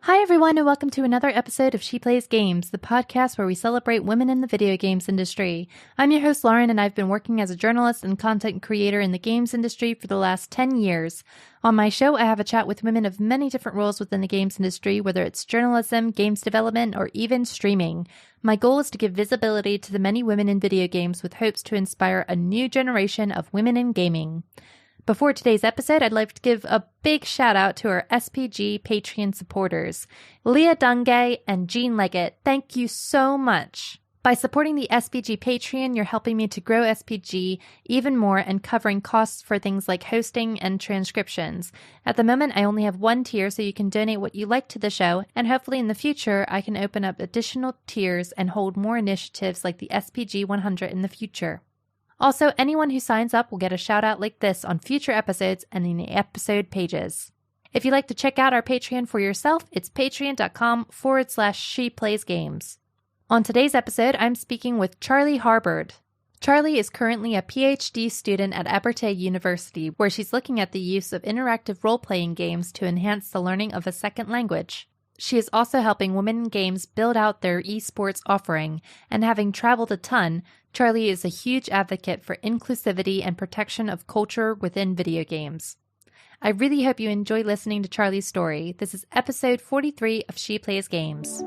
Hi, everyone, and welcome to another episode of She Plays Games, the podcast where we celebrate women in the video games industry. I'm your host, Lauren, and I've been working as a journalist and content creator in the games industry for the last 10 years. On my show, I have a chat with women of many different roles within the games industry, whether it's journalism, games development, or even streaming. My goal is to give visibility to the many women in video games with hopes to inspire a new generation of women in gaming. Before today's episode, I'd like to give a big shout out to our SPG Patreon supporters, Leah Dungay and Jean Leggett. Thank you so much. By supporting the SPG Patreon, you're helping me to grow SPG even more and covering costs for things like hosting and transcriptions. At the moment, I only have one tier, so you can donate what you like to the show, and hopefully in the future, I can open up additional tiers and hold more initiatives like the SPG 100 in the future. Also, anyone who signs up will get a shout out like this on future episodes and in the episode pages. If you'd like to check out our Patreon for yourself, it's patreon.com/sheplaysgames. On today's episode, I'm speaking with Charly Harbord. Charly is currently a PhD student at Abertay University, where she's looking at the use of interactive role-playing games to enhance the learning of a second language. She is also helping women in games build out their esports offering, and having traveled a ton, Charly is a huge advocate for inclusivity and protection of culture within video games. I really hope you enjoy listening to Charly's story. This is episode 43 of She Plays Games.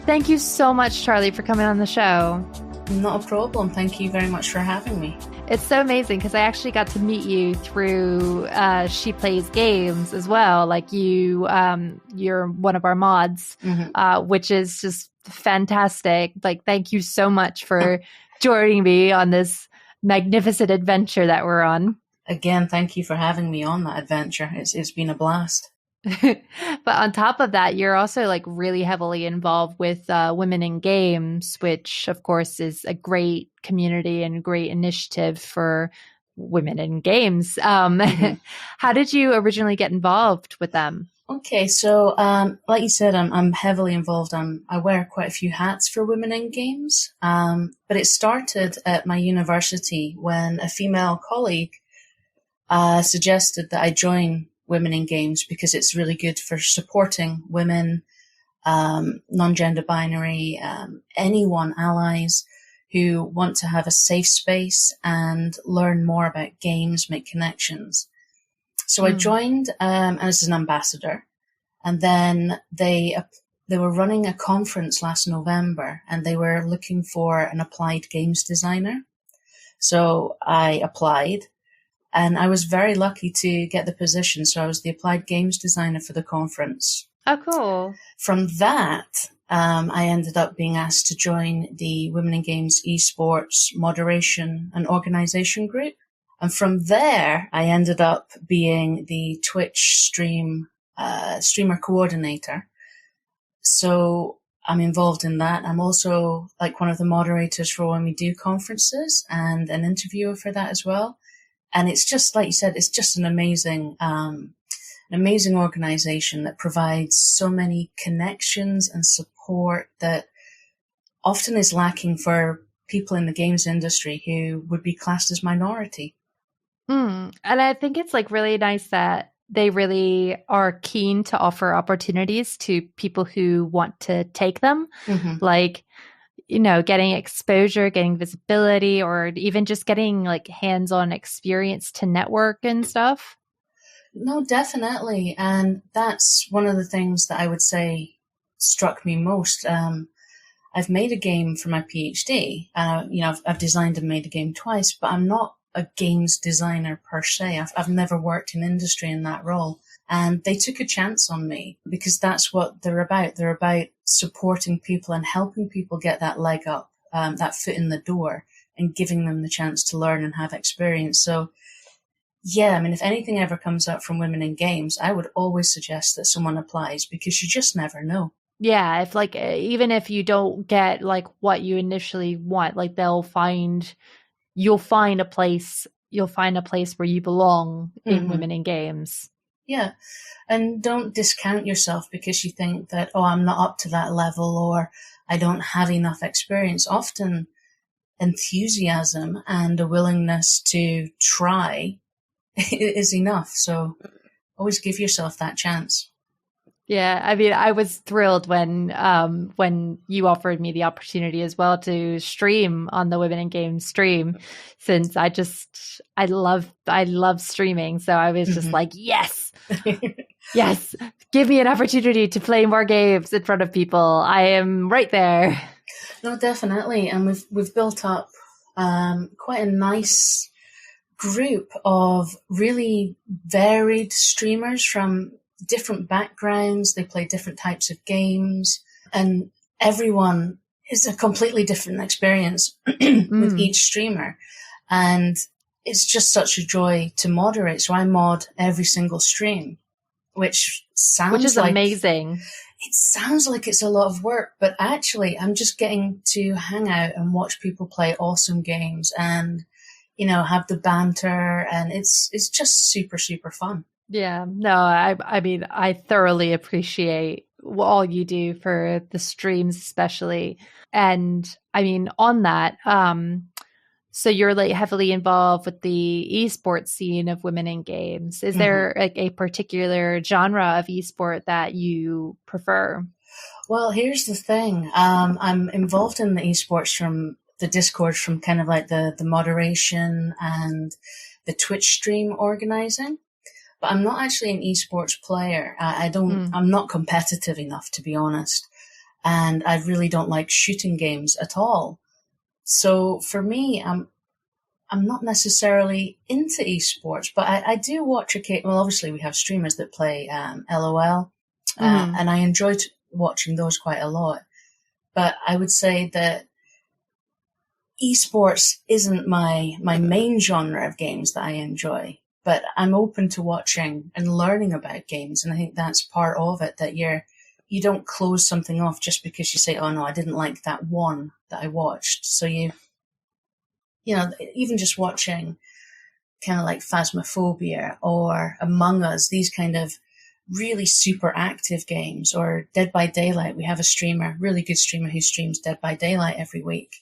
Thank you so much, Charly, for coming on the show. Not a problem. Thank you very much for having me. It's so amazing because I actually got to meet you through She Plays Games as well. Like you're one of our mods, which is just fantastic. Like, thank you so much for joining me on this magnificent adventure that we're on. Again, thank you for having me on that adventure. It's been a blast. But on top of that, you're also like really heavily involved with women in games, which of course is a great community and a great initiative for women in games. How did you originally get involved with them? Okay, so like you said, I'm heavily involved. I wear quite a few hats for women in games, but it started at my university when a female colleague suggested that I join women in games because it's really good for supporting women, non-gender binary, anyone, allies who want to have a safe space and learn more about games, make connections. So I joined as an ambassador, and then they were running a conference last November, and they were looking for an applied games designer. So I applied. And I was very lucky to get the position. So I was the applied games designer for the conference. Oh, cool. From that, I ended up being asked to join the Women in Games esports moderation and organization group. And from there, I ended up being the Twitch streamer coordinator. So I'm involved in that. I'm also like one of the moderators for when we do conferences and an interviewer for that as well. And it's just, like you said, it's just an amazing organization that provides so many connections and support that often is lacking for people in the games industry who would be classed as minority. And I think it's like really nice that they really are keen to offer opportunities to people who want to take them. Like, you know, getting exposure, getting visibility, or even just getting like hands-on experience to network and stuff. No, definitely. And that's one of the things that I would say struck me most. I've made a game for my PhD. I've designed and made a game twice, but I'm not a games designer per se. I've never worked in industry in that role. And they took a chance on me because that's what they're about. They're about supporting people and helping people get that leg up, that foot in the door, and giving them the chance to learn and have experience. So yeah, I mean, if anything ever comes up from women in games, I would always suggest that someone applies because you just never know. Yeah, if like even if you don't get like what you initially want, like you'll find a place where you belong in women in games. Yeah. And don't discount yourself because you think that, oh, I'm not up to that level or I don't have enough experience. Often enthusiasm and a willingness to try is enough. So always give yourself that chance. Yeah, I mean, I was thrilled when you offered me the opportunity as well to stream on the Women in Games stream, since I love streaming. So I was just like, yes, yes, give me an opportunity to play more games in front of people. I am right there. No, definitely, and we've built up quite a nice group of really varied streamers from different backgrounds. They play different types of games, and everyone is a completely different experience with each streamer. And it's just such a joy to moderate. So I mod every single stream, which is like, amazing. It sounds like it's a lot of work, but actually I'm just getting to hang out and watch people play awesome games and, you know, have the banter, and it's just super, super fun. Yeah, no, I mean, I thoroughly appreciate all you do for the streams, especially. And I mean, on that, so you're like heavily involved with the esports scene of women in games. Is there like a particular genre of esport that you prefer? Well, here's the thing. I'm involved in the esports from the Discord, from kind of like the moderation and the Twitch stream organizing. But I'm not actually an esports player. I'm not competitive enough, to be honest. And I really don't like shooting games at all. So for me, I'm not necessarily into esports, but I do watch well, obviously we have streamers that play, LOL, and I enjoyed watching those quite a lot. But I would say that esports isn't my main genre of games that I enjoy. But I'm open to watching and learning about games. And I think that's part of it, that you don't close something off just because you say, oh no, I didn't like that one that I watched. So you know, even just watching kind of like Phasmophobia or Among Us, these kind of really super active games, or Dead by Daylight. We have a streamer, really good streamer, who streams Dead by Daylight every week.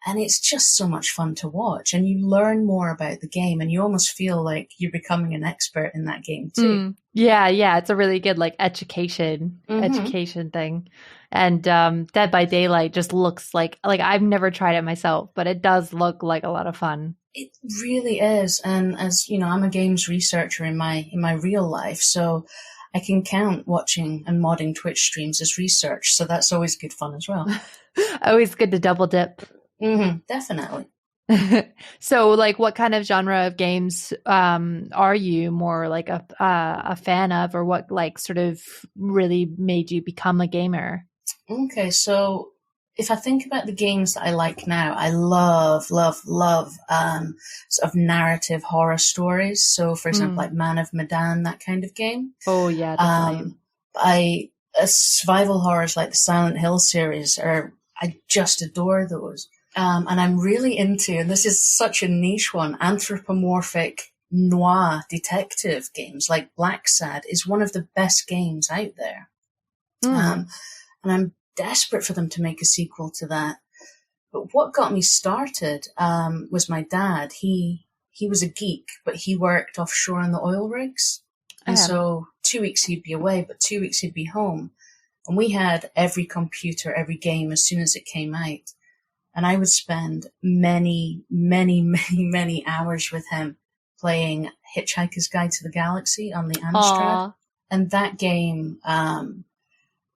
And it's just so much fun to watch, and you learn more about the game, and you almost feel like you're becoming an expert in that game too. Yeah. It's a really good like education thing. And Dead by Daylight just looks like I've never tried it myself, but it does look like a lot of fun. It really is. And as you know, I'm a games researcher in my real life, so I can count watching and modding Twitch streams as research. So that's always good fun as well. Always good to double dip. Definitely. So, like, what kind of genre of games are you more like a fan of, or what like sort of really made you become a gamer? Okay, so if I think about the games that I like now, I love sort of narrative horror stories. So, for example, like Man of Medan, that kind of game. Oh yeah, definitely. Survival horrors like the Silent Hill series I just adore those. And I'm really into, and this is such a niche one, anthropomorphic noir detective games. Like Black Sad is one of the best games out there. And I'm desperate for them to make a sequel to that. But what got me started was my dad. He was a geek, but he worked offshore on the oil rigs. And so 2 weeks he'd be away, but 2 weeks he'd be home. And we had every computer, every game as soon as it came out. And I would spend many, many, many, many hours with him playing Hitchhiker's Guide to the Galaxy on the Amstrad. And that game,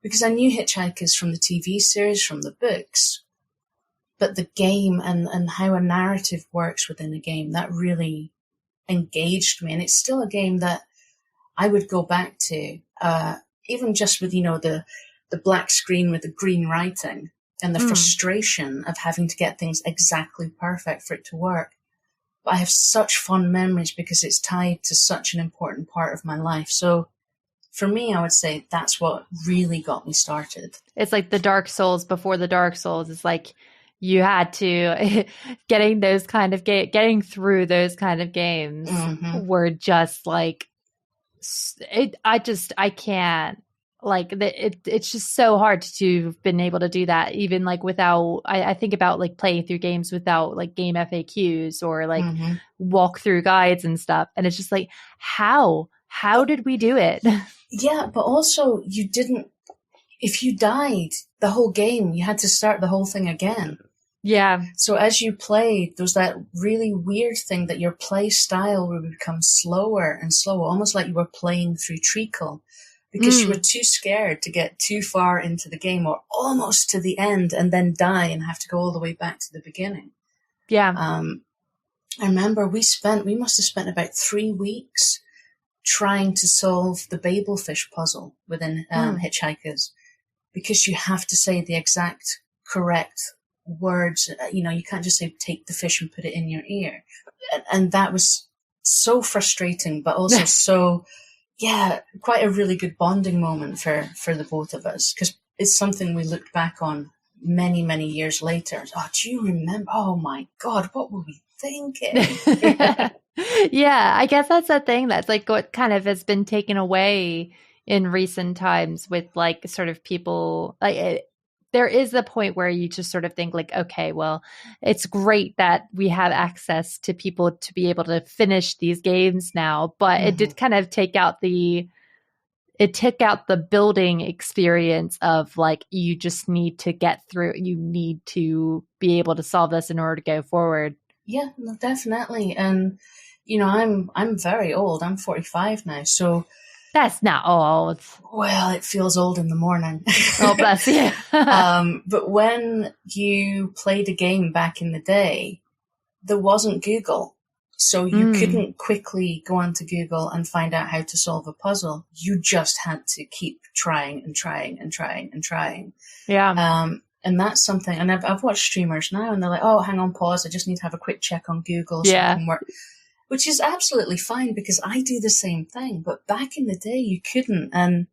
because I knew Hitchhikers from the TV series, from the books, but the game and how a narrative works within a game, that really engaged me. And it's still a game that I would go back to, even just with, you know, the black screen with the green writing. And the frustration of having to get things exactly perfect for it to work. but I have such fond memories because it's tied to such an important part of my life. So for me, I would say that's what really got me started. It's like the Dark Souls before the Dark Souls. It's like you had to getting through those kind of games were just like I can't like it's just so hard to have been able to do that even like without I think about like playing through games without like game FAQs or like walkthrough guides and stuff, and it's just like how did we do it? Yeah, but also you didn't, if you died the whole game, you had to start the whole thing again. Yeah. So as you played, there was that really weird thing that your play style would become slower and slower, almost like you were playing through treacle, because you were too scared to get too far into the game or almost to the end and then die and have to go all the way back to the beginning. Yeah. I remember we must have spent about 3 weeks trying to solve the Babelfish puzzle within Hitchhikers, because you have to say the exact correct words. You can't just say take the fish and put it in your ear. And that was so frustrating, but also so, quite a really good bonding moment for the both of us, because it's something we looked back on many, many years later. Oh, do you remember? Oh my God, what were we thinking? Yeah, I guess that's the thing that's like what kind of has been taken away in recent times with like sort of people like there is the point where you just sort of think like, okay, well, it's great that we have access to people to be able to finish these games now, but it did kind of took out the building experience of like, you just need to get through, you need to be able to solve this in order to go forward. Yeah, no, definitely. And, I'm very old. I'm 45 now. So that's not old. Well, it feels old in the morning. Oh, bless you. But when you played a game back in the day, there wasn't Google. So you couldn't quickly go onto Google and find out how to solve a puzzle. You just had to keep trying and trying and trying and trying. Yeah. And that's something, and I've watched streamers now and they're like, oh, hang on, pause. I just need to have a quick check on Google so I can work. Which is absolutely fine because I do the same thing. But back in the day, you couldn't. And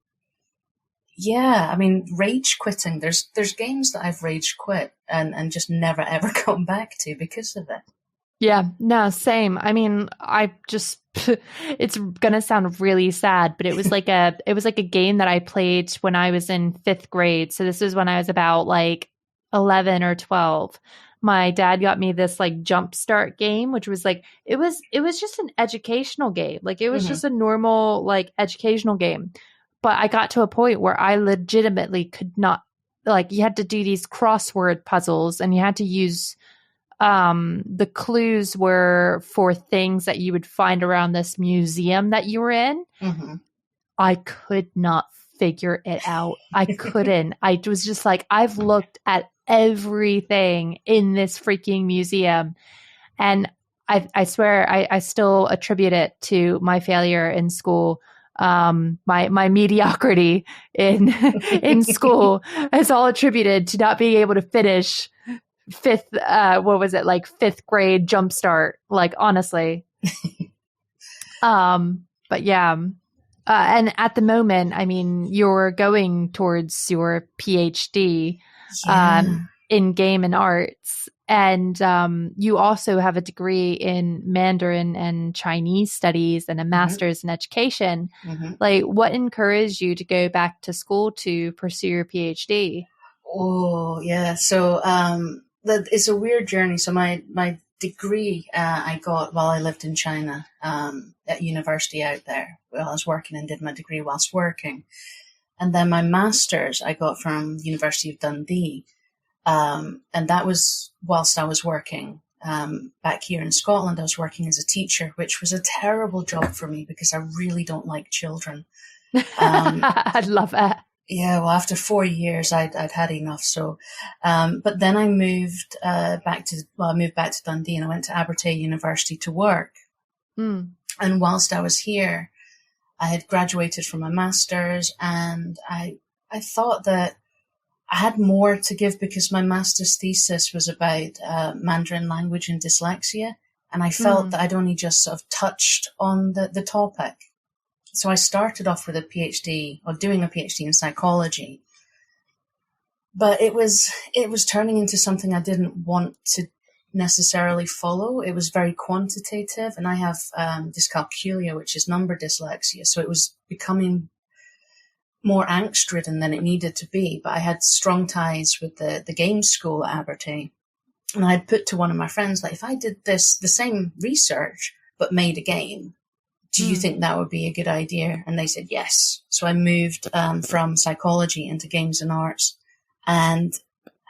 yeah, I mean, rage quitting. There's games that I've rage quit and just never, ever come back to because of it. Yeah, no, same. I mean, it's going to sound really sad, but it was like a game that I played when I was in 5th grade. So this was when I was about like 11 or 12. My dad got me this like Jumpstart game, which was like, it was just an educational game. Like it was just a normal like educational game. But I got to a point where I legitimately could not, like, you had to do these crossword puzzles and you had to use, the clues were for things that you would find around this museum that you were in. I could not figure it out. I couldn't. I was just like, I've looked at everything in this freaking museum, and I swear I still attribute it to my failure in school. My mediocrity in school is all attributed to not being able to finish 5th grade Jumpstart, like, honestly. But yeah. And at the moment, I mean, you're going towards your PhD in game and arts. And you also have a degree in Mandarin and Chinese studies and a master's in education. Like, what encouraged you to go back to school to pursue your PhD? Oh, yeah. So it's a weird journey. So my degree I got while I lived in China at university out there while I was working, and did my degree whilst working. And then my master's I got from University of Dundee. And that was whilst I was working back here in Scotland. I was working as a teacher, which was a terrible job for me because I really don't like children. I'd love it. Yeah, well, after 4 years, I'd had enough. So, but then I moved back to Dundee, and I went to Abertay University to work. And whilst I was here, I had graduated from my master's, and I thought that I had more to give because my master's thesis was about Mandarin language and dyslexia. And I felt that I'd only just sort of touched on the topic. So I started off with a PhD, or doing a PhD in psychology. But it was turning into something I didn't want to necessarily follow. It was very quantitative, and I have dyscalculia, which is number dyslexia. So it was becoming more angst-ridden than it needed to be. But I had strong ties with the games school at Abertay. And I'd put to one of my friends, like, if I did the same research, but made a game, do you think that would be a good idea? And they said yes. So I moved from psychology into games and arts. And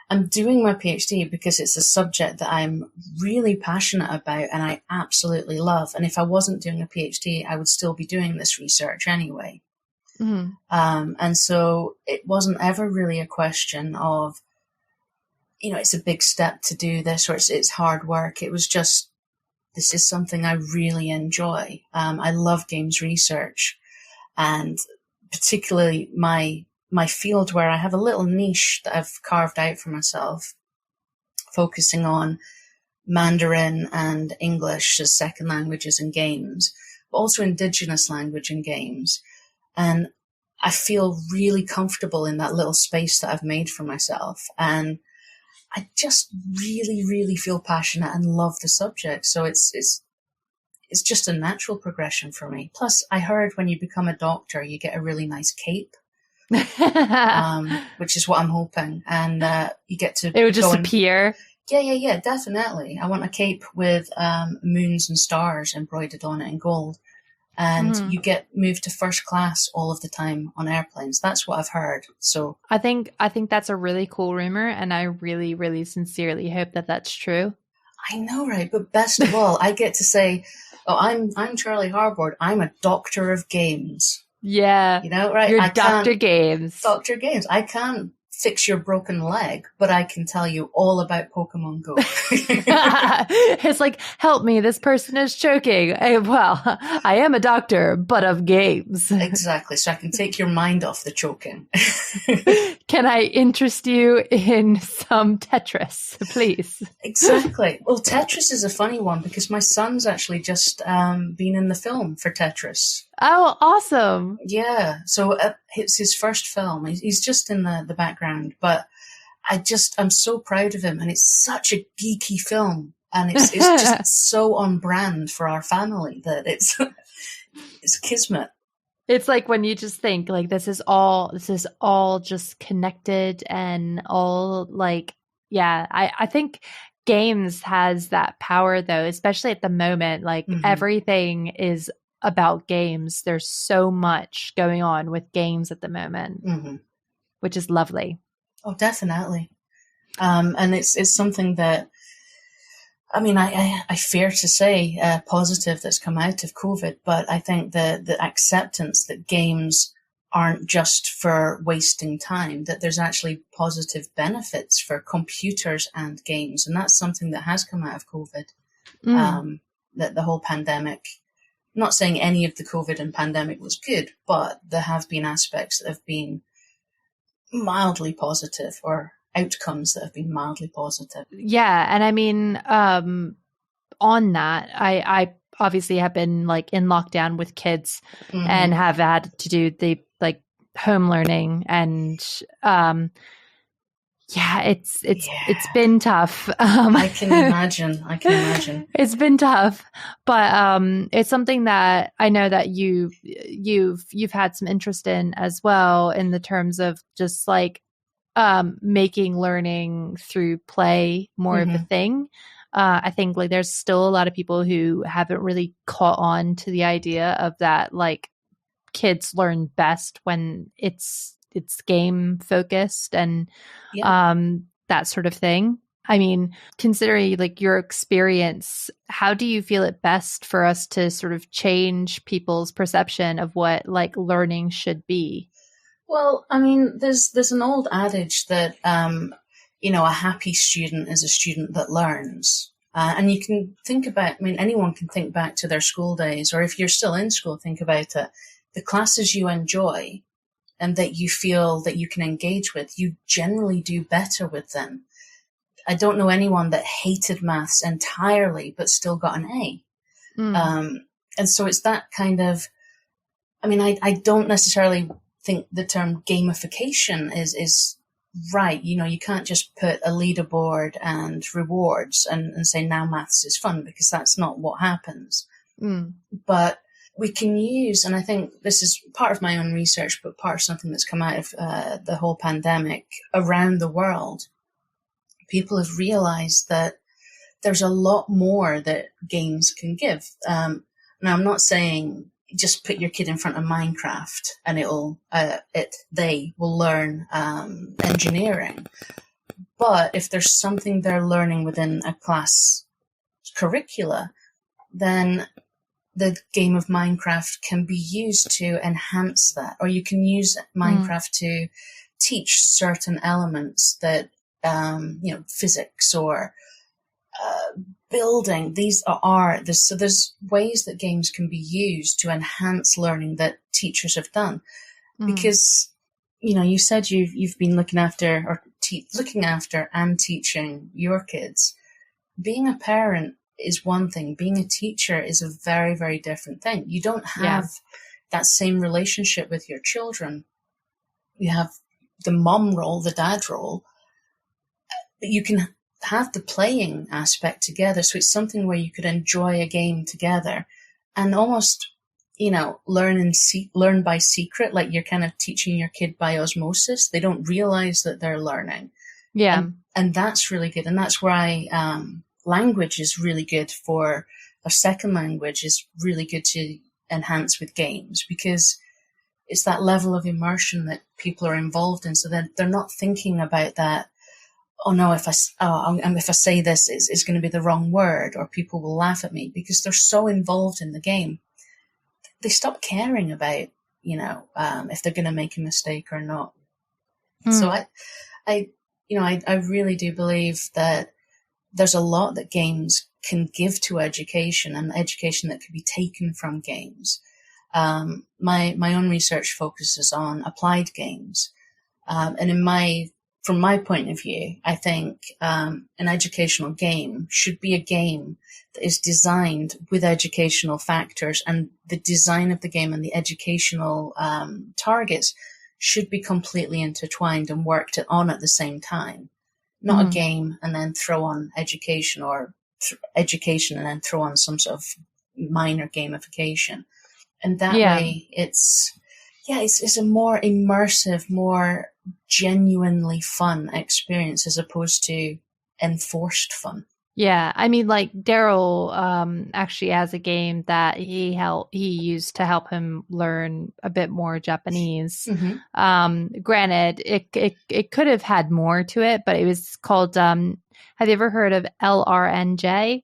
I'm doing my PhD because it's a subject that I'm really passionate about and I absolutely love. And if I wasn't doing a PhD, I would still be doing this research anyway. And so it wasn't ever really a question of, it's a big step to do this, or it's hard work. It was just, this is something I really enjoy. I love games research, and particularly my field where I have a little niche that I've carved out for myself, focusing on Mandarin and English as second languages in games, but also Indigenous language in games. And I feel really comfortable in that little space that I've made for myself. And I just really, really feel passionate and love the subject. So it's just a natural progression for me. Plus, I heard when you become a doctor, you get a really nice cape, which is what I'm hoping. And you get to... It would just appear. Yeah, definitely. I want a cape with moons and stars embroidered on it in gold. And you get moved to first class all of the time on airplanes. That's what I've heard. So I think that's a really cool rumor, and I really, really sincerely hope that that's true. I know, right? But best of all, I get to say, "Oh, I'm Charlie Harbord. I'm a doctor of games." Yeah, right? You're Dr. Games. Dr. Games. I can't fix your broken leg, but I can tell you all about Pokemon Go. It's like, help me, this person is choking. I am a doctor, but of games. Exactly, so I can take your mind off the choking. Can I interest you in some Tetris, please? Exactly. Well, Tetris is a funny one because my son's actually just been in the film for Tetris. Oh, awesome. Yeah. So it's his first film. He's just in the background, but I'm so proud of him. And it's such a geeky film. And it's just so on brand for our family that it's kismet. It's like when you just think like, this is all just connected and all like, yeah, I think games has that power though, especially at the moment, like everything is about games. There's so much going on with games at the moment, which is lovely. Oh, definitely. And it's something that, I mean, I fear to say positive that's come out of COVID, but I think the acceptance that games aren't just for wasting time, that there's actually positive benefits for computers and games. And that's something that has come out of COVID, that the whole pandemic, I'm not saying any of the COVID and pandemic was good, but there have been aspects that have been mildly positive, or outcomes that have been mildly positive. Yeah. And I mean, on that, I obviously have been like in lockdown with kids and have had to do the like home learning, and it's been tough. I can imagine. It's been tough, but it's something that I know that you've had some interest in as well, in the terms of just like making learning through play more of a thing. I think like there's still a lot of people who haven't really caught on to the idea of that, like kids learn best when it's game focused and that sort of thing. I mean, considering like your experience, how do you feel it best for us to sort of change people's perception of what like learning should be? Well, I mean, there's an old adage that a happy student is a student that learns. And you can think about, I mean, anyone can think back to their school days, or if you're still in school, think about it. The classes you enjoy and that you feel that you can engage with, you generally do better with them. I don't know anyone that hated maths entirely but still got an A. And so it's that kind of, I mean, I don't necessarily think the term gamification is right. You know, you can't just put a leaderboard and rewards and say now maths is fun, because that's not what happens. But we can use, and I think this is part of my own research, but part of something that's come out of the whole pandemic around the world. People have realized that there's a lot more that games can give. Now, I'm not saying just put your kid in front of Minecraft and they will learn engineering. But if there's something they're learning within a class curricula, then the game of Minecraft can be used to enhance that. Or you can use Minecraft to teach certain elements that, physics or building. So there's ways that games can be used to enhance learning that teachers have done. Because, you said you've been looking after and teaching your kids. Being a parent is one thing. Being a teacher is a very, very different thing. You don't have that same relationship with your children. You have the mom role, the dad role, but you can have the playing aspect together. So it's something where you could enjoy a game together and almost, learn by secret, like you're kind of teaching your kid by osmosis. They don't realize that they're learning. Yeah. And that's really good. And that's why language is really good for a second language, is really good to enhance with games, because it's that level of immersion that people are involved in. So then they're not thinking about that. Oh no, if I say this, it's going to be the wrong word, or people will laugh at me, because they're so involved in the game. They stop caring about, if they're going to make a mistake or not. So I really do believe that there's a lot that games can give to education, and education that could be taken from games. My own research focuses on applied games. And from my point of view, I think an educational game should be a game that is designed with educational factors, and the design of the game and the educational targets should be completely intertwined and worked on at the same time. Not a game and then throw on education, or education and then throw on some sort of minor gamification. And that way it's a more immersive, more genuinely fun experience, as opposed to enforced fun. Yeah, I mean, like Daryl actually has a game that he used to help him learn a bit more Japanese. Granted, it could have had more to it, but it was called. Have you ever heard of LRNJ?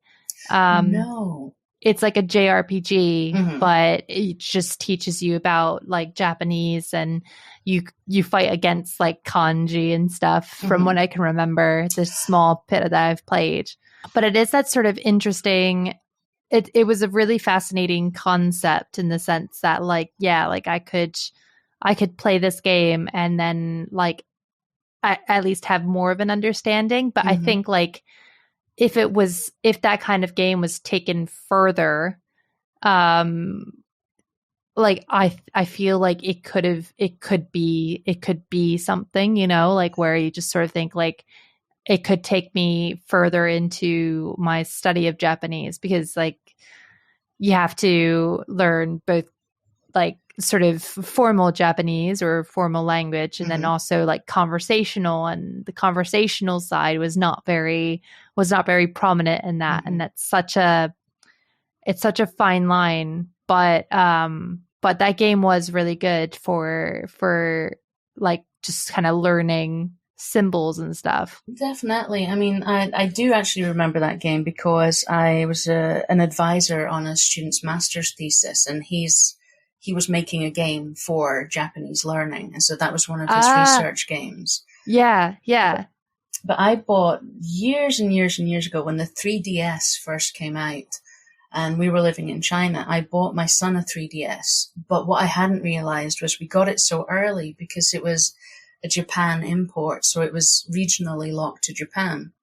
No. It's like a JRPG, but it just teaches you about like Japanese, and you fight against like kanji and stuff. From what I can remember, the small bit that I've played. But it is that sort of interesting. It was a really fascinating concept, in the sense that I could play this game and then like I at least have more of an understanding. But I think like if that kind of game was taken further, like I feel like it could be something, like where you just sort of think like it could take me further into my study of Japanese, because like you have to learn both like sort of formal Japanese or formal language, and then also like conversational, and the conversational side was not very prominent in that. And that's such a fine line, but that game was really good for like just kind of learning symbols and stuff. Definitely. I mean, I do actually remember that game, because I was an advisor on a student's master's thesis, and he was making a game for Japanese learning, and so that was one of his research games. Yeah. But I bought years and years and years ago, when the 3DS first came out, and we were living in China, I bought my son a 3DS. But what I hadn't realized was we got it so early because it was a Japan import, so it was regionally locked to Japan.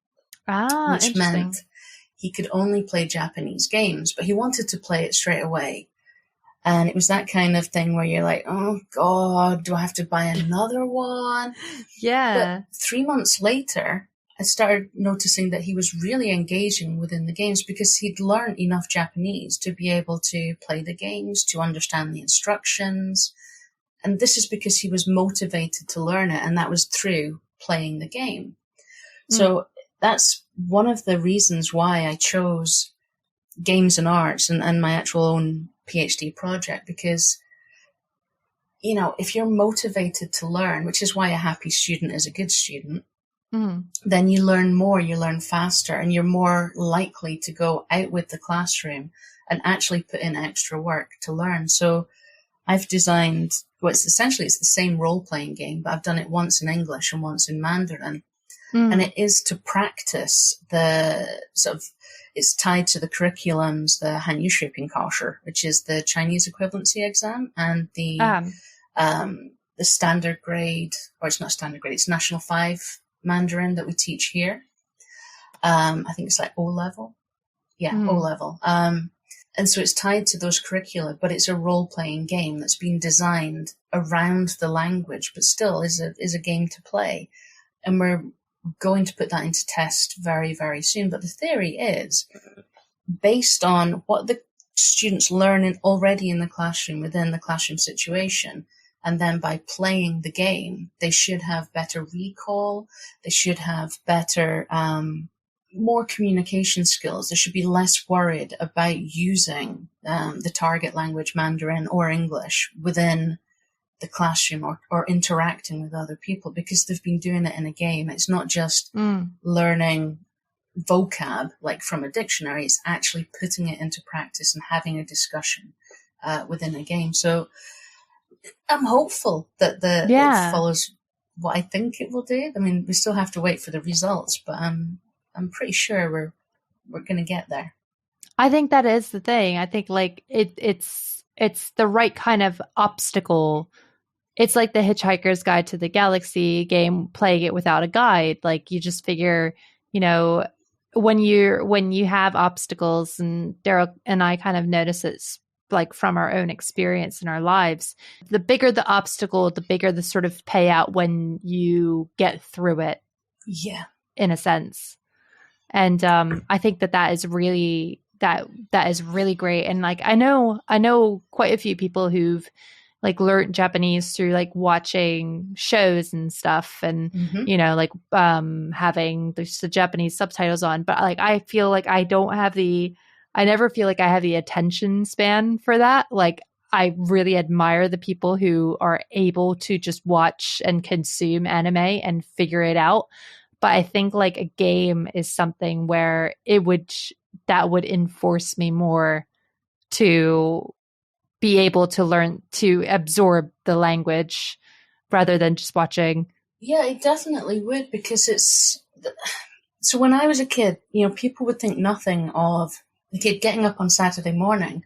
Ah, which interesting. meant he could only play Japanese games, but he wanted to play it straight away. And it was that kind of thing where you're like, oh God, do I have to buy another one? Yeah. But 3 months later, I started noticing that he was really engaging within the games because he'd learned enough Japanese to be able to play the games, to understand the instructions. And this is because he was motivated to learn it, and that was through playing the game. So that's one of the reasons why I chose games and arts and my actual own PhD project, because, you know, if you're motivated to learn, which is why a happy student is a good student, then you learn more, you learn faster, and you're more likely to go out with the classroom and actually put in extra work to learn. So I've designed, well, it's the same role-playing game, but I've done it once in English and once in Mandarin. And it is to practice the sort of, it's tied to the curriculums, the Hanyu Shiping Kaoshi, which is the Chinese equivalency exam, and the standard grade, or it's not standard grade, it's National 5 Mandarin that we teach here. I think it's like O level. Yeah, O level. And so it's tied to those curricula, but it's a role-playing game that's been designed around the language, but still is a game to play. And we're going to put that into test very, very soon. But the theory is based on what the students learn already in the classroom, within the classroom situation, and then by playing the game, they should have better recall, they should have better, more communication skills. They should be less worried about using the target language, Mandarin or English, within the classroom or interacting with other people, because they've been doing it in a game. It's not just learning vocab like from a dictionary, it's actually putting it into practice and having a discussion within a game. So I'm hopeful that it follows what I think it will do. I mean, we still have to wait for the results, but I'm pretty sure we're going to get there. I think that is the thing. I think like it's the right kind of obstacle. It's like the Hitchhiker's Guide to the Galaxy game, playing it without a guide. Like you just figure, you know, when you have obstacles, and Daryl and I kind of notice it's like from our own experience in our lives, the bigger the obstacle, the bigger the sort of payout when you get through it. Yeah. In a sense. And I think that is really that is really great. And like I know quite a few people who've like learned Japanese through like watching shows and stuff, and you know, like having the Japanese subtitles on. But like I feel like I never feel like I have the attention span for that. Like I really admire the people who are able to just watch and consume anime and figure it out. But I think like a game is something where that would enforce me more to be able to learn to absorb the language rather than just watching. Yeah, it definitely would, because so when I was a kid, you know, people would think nothing of a kid getting up on Saturday morning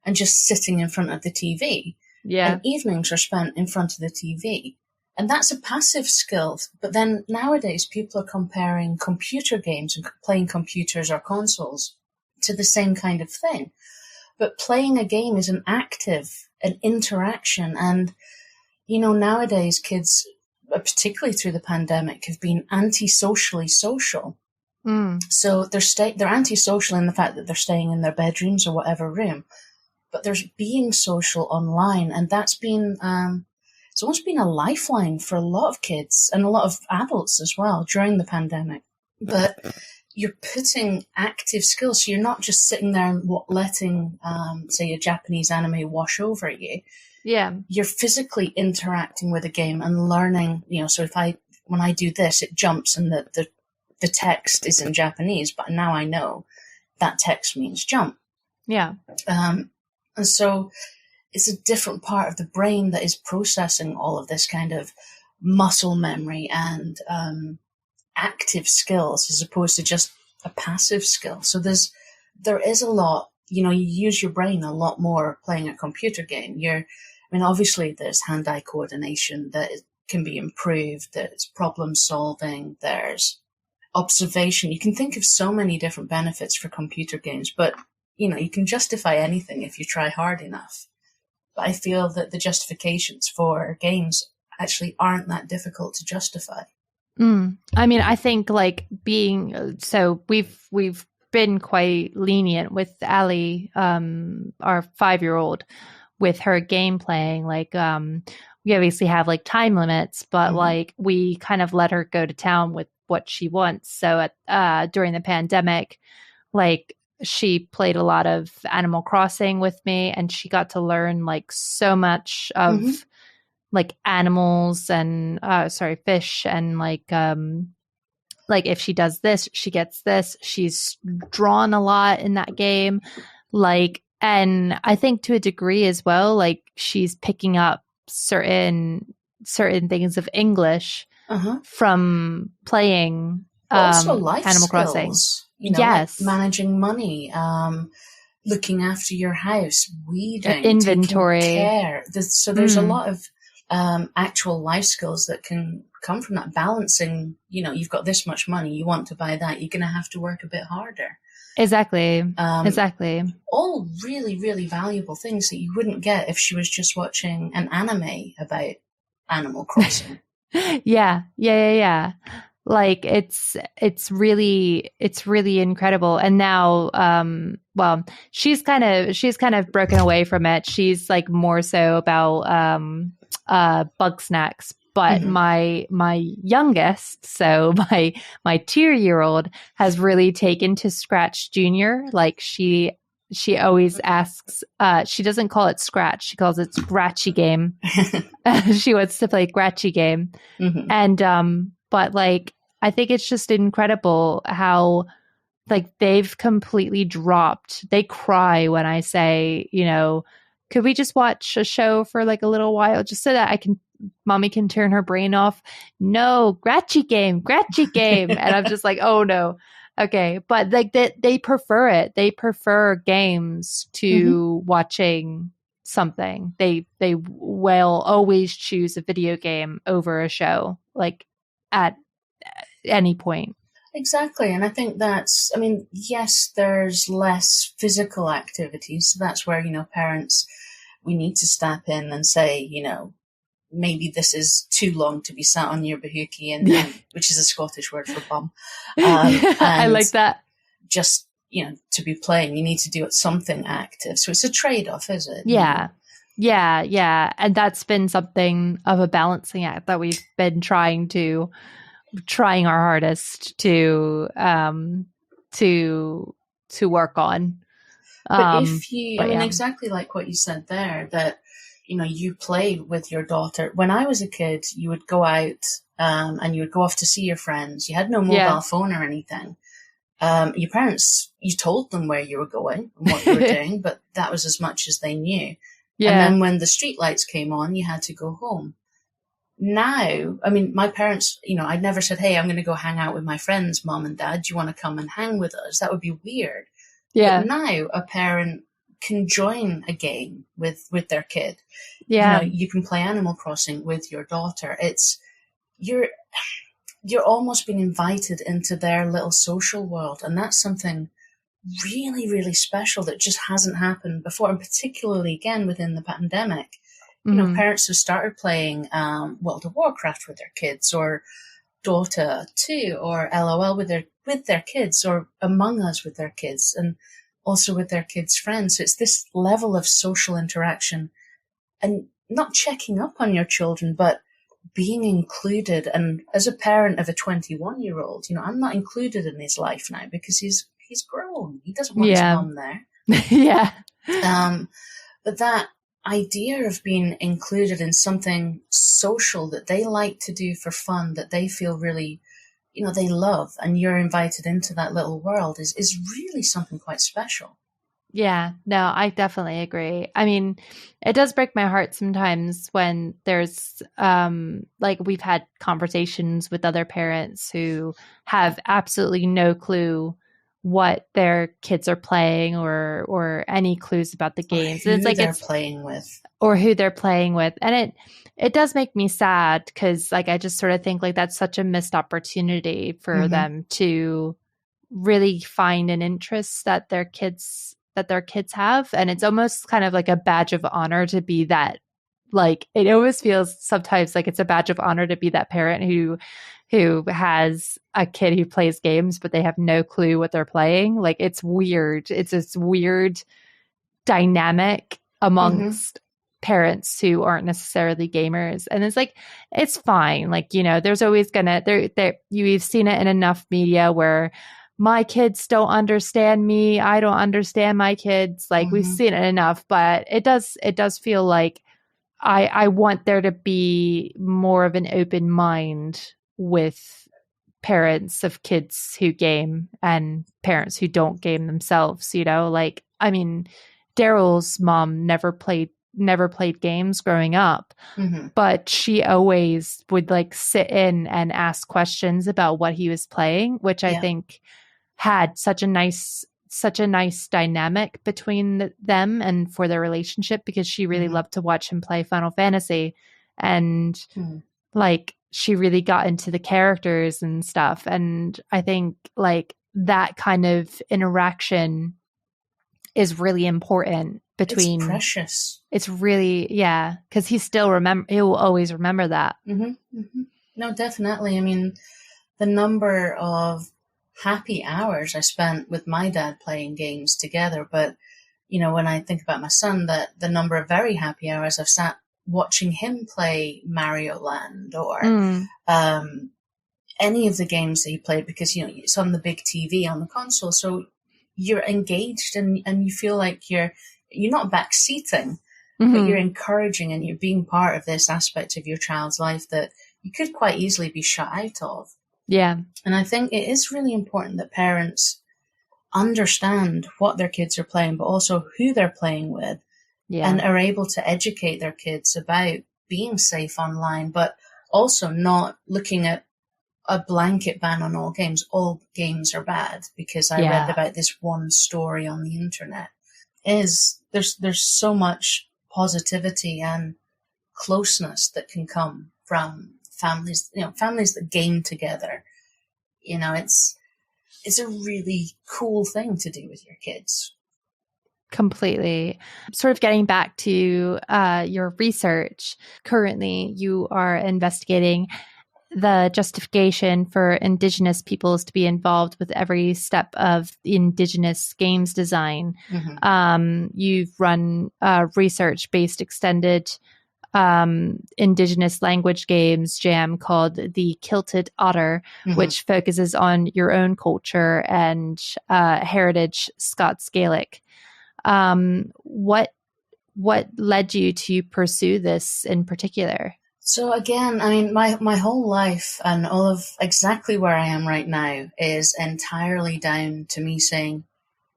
and just sitting in front of the TV. Yeah. And evenings are spent in front of the TV. And that's a passive skill. But then nowadays people are comparing computer games and playing computers or consoles to the same kind of thing. But playing a game is an interaction. And, you know, nowadays kids, particularly through the pandemic, have been antisocially social. So they're antisocial in the fact that they're staying in their bedrooms or whatever room, but there's being social online. And that's been, it's almost been a lifeline for a lot of kids and a lot of adults as well during the pandemic. But you're putting active skills, so you're not just sitting there and letting, say, a Japanese anime wash over you. Yeah. You're physically interacting with a game and learning, you know, so when I do this, it jumps and the text is in Japanese, but now I know that text means jump. Yeah. And so it's a different part of the brain that is processing all of this kind of muscle memory and active skills as opposed to just a passive skill. So there is a lot, you know, you use your brain a lot more playing a computer game. Obviously there's hand-eye coordination that can be improved, there's problem solving, there's observation. You can think of so many different benefits for computer games, but you can justify anything if you try hard enough. But I feel that the justifications for games actually aren't that difficult to justify. I mean, I think like so we've been quite lenient with Ali, our 5-year-old, with her game playing. Like, we obviously have like time limits, but like we kind of let her go to town with what she wants. So during the pandemic, like she played a lot of Animal Crossing with me, and she got to learn like so much of like animals and fish, and like if she does this, she gets this. She's drawn a lot in that game. Like, and I think to a degree as well, like she's picking up certain things of English from playing also life Animal skills, Crossing. Yes. Like managing money, looking after your house, weeding, inventory, taking care. So there's a lot of actual life skills that can come from that. Balancing, you've got this much money, you want to buy that, you're going to have to work a bit harder. Exactly. All really, really valuable things that you wouldn't get if she was just watching an anime about Animal Crossing. Yeah. Like it's really incredible. And now, well, she's kind of broken away from it. She's like more so about bug snacks. But my youngest, so my 2-year-old, has really taken to Scratch Junior. Like she always asks, she doesn't call it Scratch, she calls it Scratchy Game. She wants to play Scratchy Game. And but like I think it's just incredible how like they've completely dropped. They cry when I say, could we just watch a show for like a little while just so that mommy can turn her brain off? No, Scratchy Game. And I'm just like, oh no. Okay. But like they prefer it. They prefer games to watching something. They will always choose a video game over a show, like at any point. Exactly. And I think yes, there's less physical activity. So that's where, parents, we need to step in and say, maybe this is too long to be sat on your bahookie, and which is a Scottish word for bum. I like that. Just, to be playing, you need to do something active. So it's a trade-off, is it? Yeah. Yeah. And that's been something of a balancing act that we've been trying our hardest to work on. But exactly like what you said there, that, you play with your daughter. When I was a kid, you would go out and you would go off to see your friends. You had no mobile phone or anything. Your parents, you told them where you were going and what you were doing, but that was as much as they knew. Yeah. And then when the street lights came on, you had to go home. Now, my parents, I'd never said, hey, I'm going to go hang out with my friends, mom and dad. Do you want to come and hang with us? That would be weird. Yeah. But now a parent can join a game with their kid. Yeah. You can play Animal Crossing with your daughter. You're almost being invited into their little social world. And that's something really, really special that just hasn't happened before. And particularly, again, within the pandemic. Parents have started playing World of Warcraft with their kids, or Dota 2, or LOL with their kids, or Among Us with their kids, and also with their kids' friends. So it's this level of social interaction, and not checking up on your children, but being included. And as a parent of a 21-year-old, I'm not included in his life now because he's grown. He doesn't want his mum there. Yeah. But that idea of being included in something social that they like to do for fun, that they feel really, they love, and you're invited into that little world is really something quite special. Yeah, no, I definitely agree. It does break my heart sometimes when there's like we've had conversations with other parents who have absolutely no clue what their kids are playing or any clues about the games. Or It's who like they're playing with. or who they're playing with. And it does make me sad because like I just sort of think like that's such a missed opportunity for them to really find an interest that their kids have. And it's almost kind of like a badge of honor to be that, like it always feels sometimes like it's a badge of honor to be that parent who has a kid who plays games but they have no clue what they're playing. Like it's weird. It's this weird dynamic amongst parents who aren't necessarily gamers. And it's like, it's fine. Like, you know, there's always gonna, you've seen it in enough media where my kids don't understand me. I don't understand my kids. Like we've seen it enough, but it does feel like I want there to be more of an open mind with parents of kids who game and parents who don't game themselves, you know, like, I mean, Daryl's mom never played games growing up, but she always would like sit in and ask questions about what he was playing, which I think had such a nice dynamic between them and for their relationship, because she really loved to watch him play Final Fantasy, and like she really got into the characters and stuff. And I think like that kind of interaction is really important between. It's precious. It's really, yeah, because he will always remember that. No, definitely. I mean, the number of happy hours I spent with my dad playing games together, but you know, when I think about my son, that the number of very happy hours I've sat watching him play Mario Land or any of the games that he played, because you know it's on the big TV on the console, so you're engaged and you feel like you're not backseating, but you're encouraging and you're being part of this aspect of your child's life that you could quite easily be shut out of. Yeah. And I think it is really important that parents understand what their kids are playing, but also who they're playing with, and are able to educate their kids about being safe online, but also not looking at a blanket ban on all games. All games are bad because I read about this one story on the internet. There's so much positivity and closeness that can come from families, you know, families that game together. You know, it's a really cool thing to do with your kids. Completely. Sort of getting back to your research, currently you are investigating the justification for Indigenous peoples to be involved with every step of Indigenous games design. You've run research-based extended Indigenous language games jam called the Kilted Otter, which focuses on your own culture and heritage Scots Gaelic. What led you to pursue this in particular? So again, I mean, my whole life and all of exactly where I am right now is entirely down to me saying,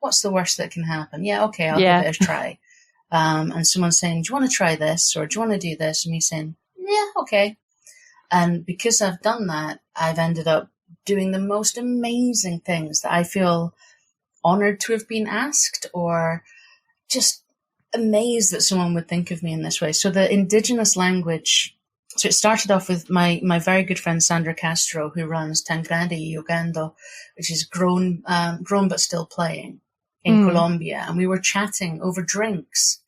what's the worst that can happen? Yeah, okay, I'll give it a try. And someone saying, do you want to try this? Or do you want to do this? And me saying, yeah, okay. And because I've done that, I've ended up doing the most amazing things that I feel honored to have been asked, or just amazed that someone would think of me in this way. So the Indigenous language, so it started off with my very good friend Sandra Castro, who runs Tangradi Ugando, which is grown but still playing in Colombia. And we were chatting over drinks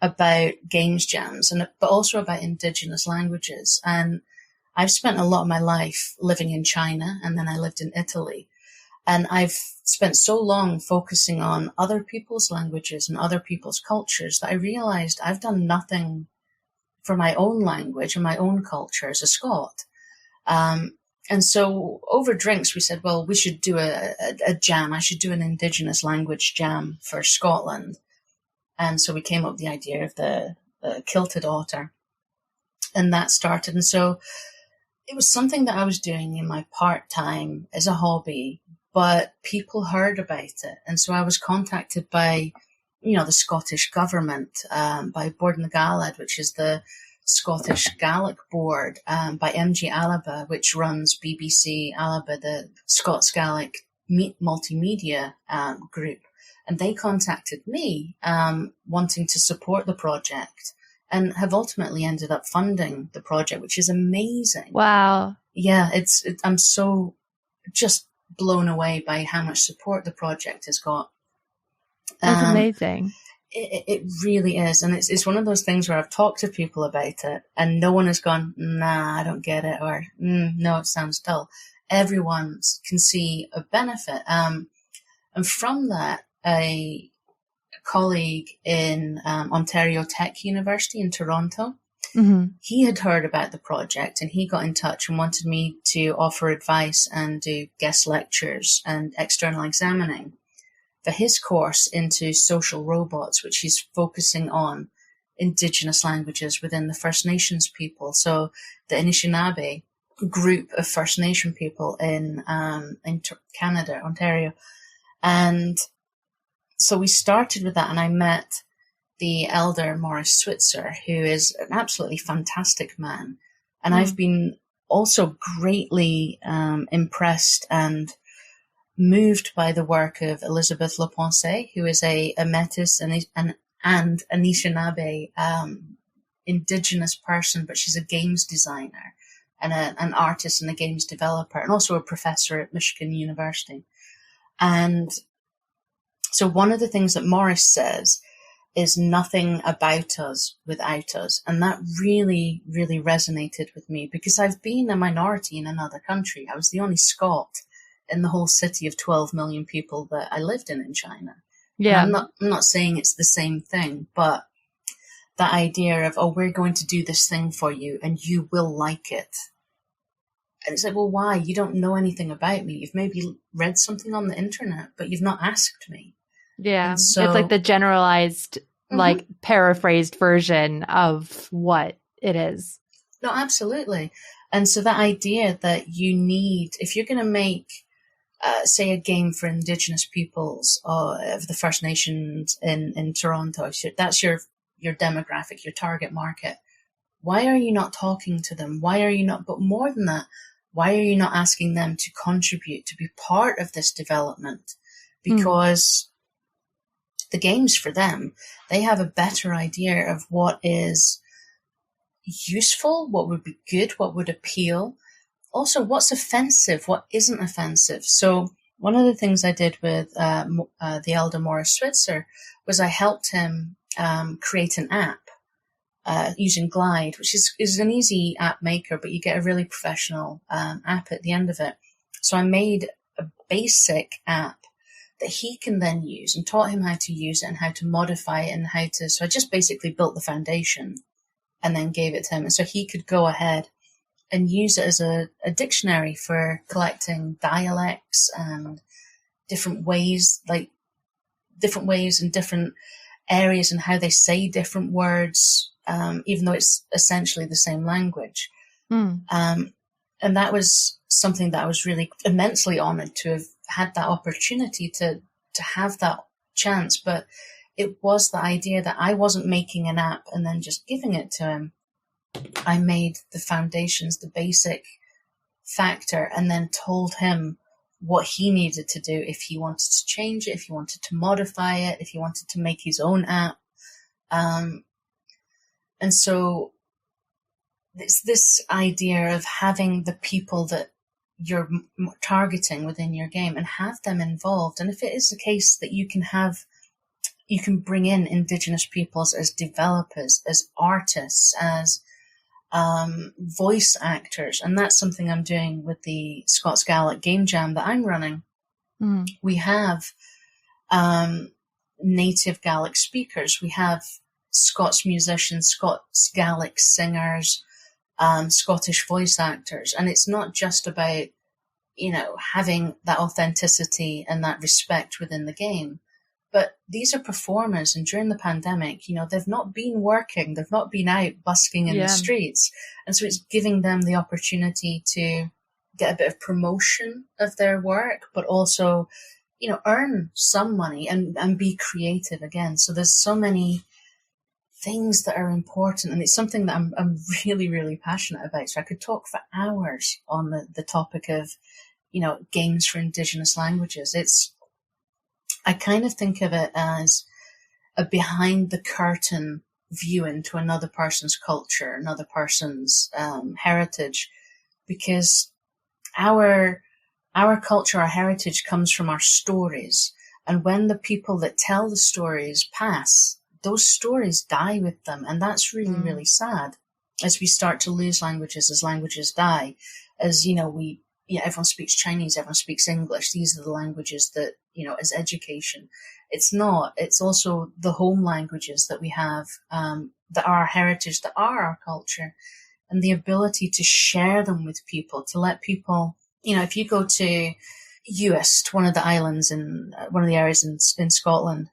about games jams, but also about Indigenous languages. And I've spent a lot of my life living in China, and then I lived in Italy. And I've spent so long focusing on other people's languages and other people's cultures that I realized I've done nothing for my own language and my own culture as a Scot. And so over drinks, we said, well, we should do a jam. I should do an Indigenous language jam for Scotland. And so we came up with the idea of the Kilted Otter. And that started. And so it was something that I was doing in my part-time as a hobby, but people heard about it. And so I was contacted by, you know, the Scottish government, by Board na Galad, which is the Scottish Gaelic Board, by MG Alaba, which runs BBC Alaba, the Scots Gaelic multimedia group, and they contacted me wanting to support the project, and have ultimately ended up funding the project, which is amazing. Wow. Yeah, I'm so just blown away by how much support the project has got. That's amazing. It really is. And it's one of those things where I've talked to people about it and no one has gone, nah, I don't get it, or no, it sounds dull. Everyone can see a benefit. And from that, a colleague in Ontario Tech University in Toronto, he had heard about the project and he got in touch and wanted me to offer advice and do guest lectures and external examining for his course into social robots, which he's focusing on Indigenous languages within the First Nations people. So the Anishinaabe group of First Nation people in Canada, Ontario. And so we started with that, and I met the elder Morris Switzer, who is an absolutely fantastic man. And I've been also greatly impressed and moved by the work of Elizabeth Leponce, who is a Métis and Anishinaabe Indigenous person, but she's a games designer and an artist and a games developer, and also a professor at Michigan University. And so one of the things that Morris says is nothing about us without us. And that really, really resonated with me, because I've been a minority in another country. I was the only Scot in the whole city of 12 million people that I lived in China. Yeah. And I'm not saying it's the same thing, but that idea of, oh, we're going to do this thing for you and you will like it. And it's like, well, why? You don't know anything about me. You've maybe read something on the internet, but you've not asked me. Yeah. So, it's like the generalized, like paraphrased version of what it is. No, absolutely. And so that idea that you need, if you're going to make, say, a game for Indigenous peoples of the First Nations in Toronto, that's your demographic, your target market. Why are you not talking to them? Why are you not, but more than that, why are you not asking them to contribute, to be part of this development? Because the games for them, they have a better idea of what is useful, what would be good, what would appeal. Also, what's offensive, what isn't offensive. So one of the things I did with the elder Morris Switzer was I helped him create an app using Glide, which is an easy app maker, but you get a really professional app at the end of it. So I made a basic app that he can then use, and taught him how to use it and how to modify it and so I just basically built the foundation and then gave it to him. And so he could go ahead and use it as a dictionary for collecting dialects and different ways and different areas and how they say different words, even though it's essentially the same language. And that was something that I was really immensely honored to have had that opportunity to have that chance. But it was the idea that I wasn't making an app and then just giving it to him. I made the foundations, the basic factor, and then told him what he needed to do if he wanted to change it, if he wanted to modify it, if he wanted to make his own app. And so it's this idea of having the people that you're targeting within your game and have them involved. And if it is the case that you can bring in Indigenous peoples as developers, as artists, as voice actors, and that's something I'm doing with the Scots Gaelic Game Jam that I'm running. We have native Gaelic speakers, we have Scots musicians, Scots Gaelic singers, Scottish voice actors, and it's not just about, having that authenticity and that respect within the game. But these are performers, and during the pandemic, they've not been working, they've not been out busking in the streets. And so it's giving them the opportunity to get a bit of promotion of their work, but also, earn some money and be creative again. So there's so many things that are important, and it's something that I'm really, really passionate about. So I could talk for hours on the topic of, games for Indigenous languages. I kind of think of it as a behind the curtain view into another person's culture, another person's heritage, because our culture, our heritage comes from our stories. And when the people that tell the stories pass, those stories die with them. And that's really, really sad as we start to lose languages, as languages die, as, everyone speaks Chinese, everyone speaks English. These are the languages that, as education. It's not. It's also the home languages that we have, that are our heritage, that are our culture, and the ability to share them with people, to let people, if you go to Uist, one of the islands in one of the areas in Scotland,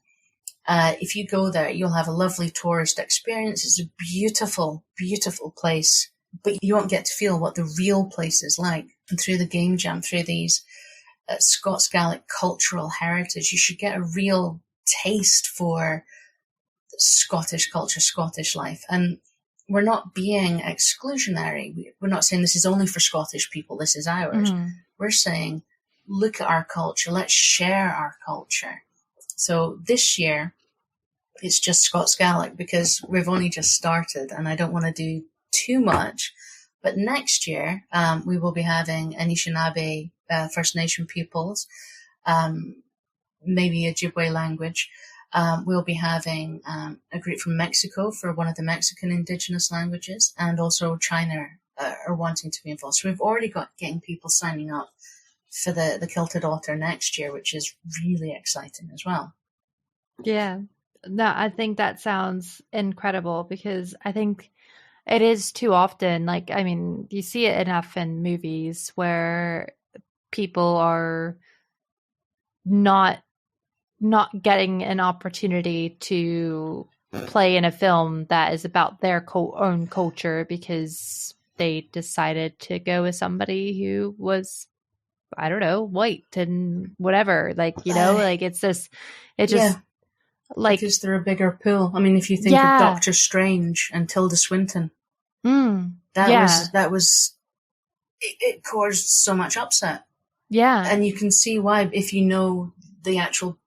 if you go there, you'll have a lovely tourist experience. It's a beautiful, beautiful place, but you won't get to feel what the real place is like. And through the game jam, through these Scots Gaelic cultural heritage, you should get a real taste for Scottish culture, Scottish life. And we're not being exclusionary. We're not saying this is only for Scottish people, this is ours. We're saying, look at our culture, let's share our culture. So this year, it's just Scots Gaelic because we've only just started and I don't want to do too much. But next year, we will be having Anishinaabe First Nation peoples, maybe Ojibwe language. We'll be having a group from Mexico for one of the Mexican indigenous languages, and also China are wanting to be involved. So we've already got getting people signing up for the Kilted Otter next year, which is really exciting as well. Yeah. No, I think that sounds incredible because I think it is too often, you see it enough in movies where people are not getting an opportunity to play in a film that is about their own culture because they decided to go with somebody who was, I don't know, white and whatever. It's just, because they're a bigger pool. I mean, if you think of Doctor Strange and Tilda Swinton, it caused so much upset. Yeah. And you can see why, if you know the actual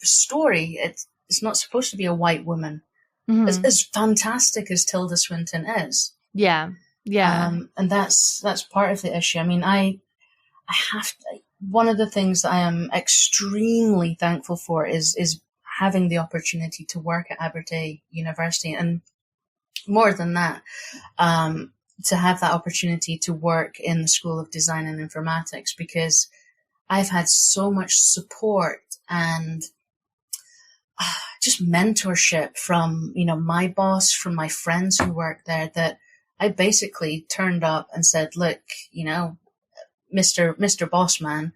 story, it's not supposed to be a white woman. As fantastic as Tilda Swinton is. Yeah. Yeah. And that's part of the issue. I mean, I have to, one of the things that I am extremely thankful for is having the opportunity to work at Abertay University, and more than that, to have that opportunity to work in the School of Design and Informatics, because I've had so much support and just mentorship from, my boss, from my friends who work there, that I basically turned up and said, look, Mr. Boss Man,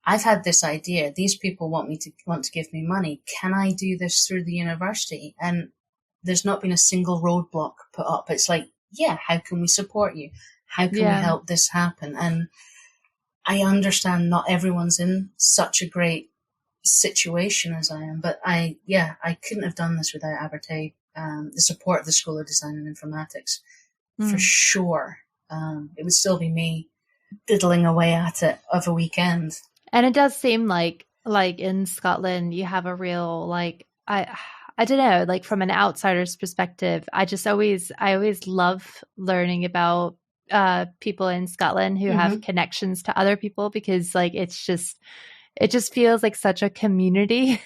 I've had this idea. These people want to give me money. Can I do this through the university? And there's not been a single roadblock put up. It's like, yeah, how can we support you? How can we help this happen? And I understand not everyone's in such a great situation as I am, but I couldn't have done this without Abertay, the support of the School of Design and Informatics, for sure. It would still be me diddling away at it of a weekend. And it does seem like in Scotland, you have a real, I don't know, from an outsider's perspective, I always love learning about people in Scotland who have connections to other people, because it just feels like such a community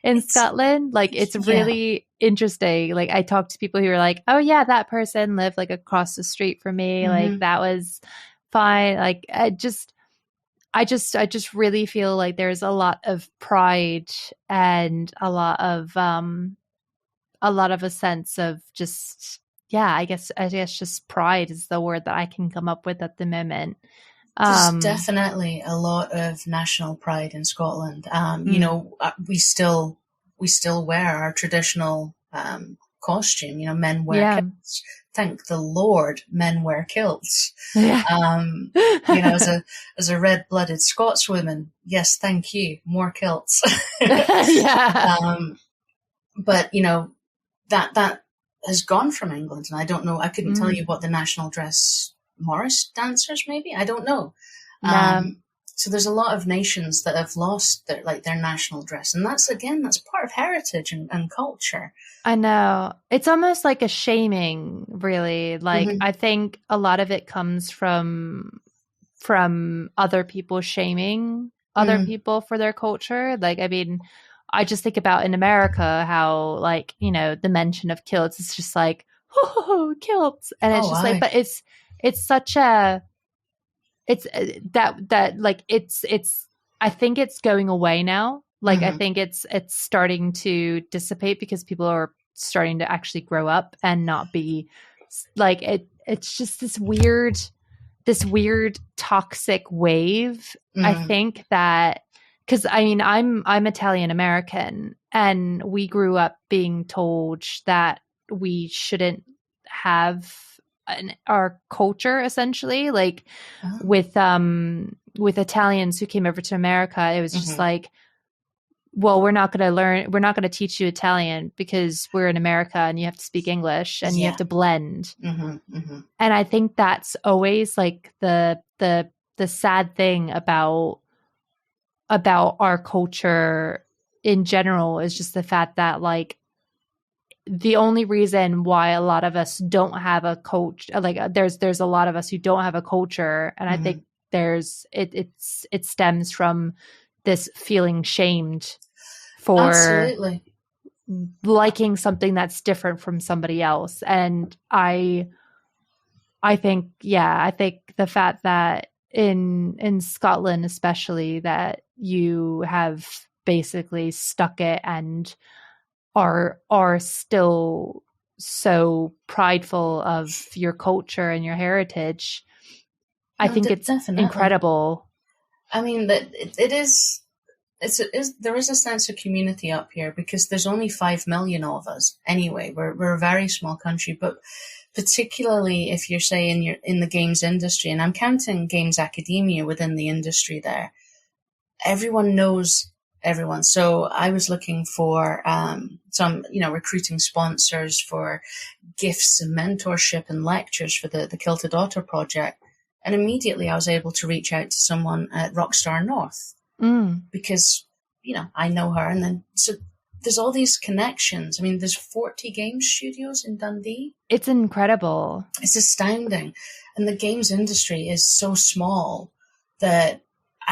in Scotland. It's really interesting. I talk to people who are like, oh yeah, that person lived across the street from me. That was fine. I just really feel like there's a lot of pride and a lot of a sense of just, I guess just pride is the word that I can come up with at the moment. There's definitely a lot of national pride in Scotland. We still wear our traditional costume. Men wear kilts. Thank the Lord, men wear kilts. Yeah. As a red-blooded Scotswoman, yes, thank you, more kilts. But that has gone from England, and I don't know. I couldn't tell you what the national dress. Morris dancers, maybe? I don't know. So there's a lot of nations that have lost their national dress. And that's part of heritage and culture. I know. It's almost like a shaming, really. Like, I think a lot of it comes from other people shaming other people for their culture. Like, I mean, I just think about in America how, like, you know, the mention of kilts, it's just like, oh, kilts. And it's just like, but it's such a, it's I think it's going away now. Like, I think it's starting to dissipate because people are starting to actually grow up and not be like it's just this weird toxic wave. I think that because I mean I'm Italian American, and we grew up being told that we shouldn't have our culture, essentially, like with Italians who came over to America. It was just like, well, we're not going to teach you Italian because we're in America and you have to speak English and you have to blend. And I think that's always like the sad thing about our culture in general is just the fact that, like, the only reason why a lot of us don't have a culture, like there's a lot of us who don't have a culture. And I think it stems from this feeling shamed for Absolutely. liking something that's different from somebody else. And I think the fact that in Scotland, especially, that you have basically stuck it and are still so prideful of your culture and your heritage. I think it's definitely incredible. I mean, that it is. There is a sense of community up here because there's only 5 million of us anyway. We're a very small country, but particularly if you're saying you're in the games industry, and I'm counting games academia within the industry there, everyone knows everyone. So I was looking for some, recruiting sponsors for gifts and mentorship and lectures for the Kilted Otter project. And immediately I was able to reach out to someone at Rockstar North because, I know her. And then, so there's all these connections. I mean, there's 40 game studios in Dundee. It's incredible. It's astounding. And the games industry is so small that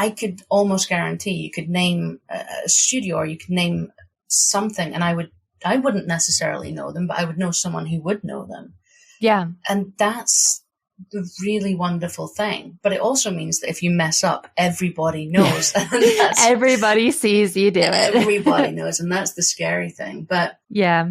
I could almost guarantee you could name a studio or you could name something and I wouldn't necessarily know them, but I would know someone who would know them. Yeah. And that's the really wonderful thing. But it also means that if you mess up, everybody knows. Everybody sees you do it. Everybody knows. And that's the scary thing. But yeah,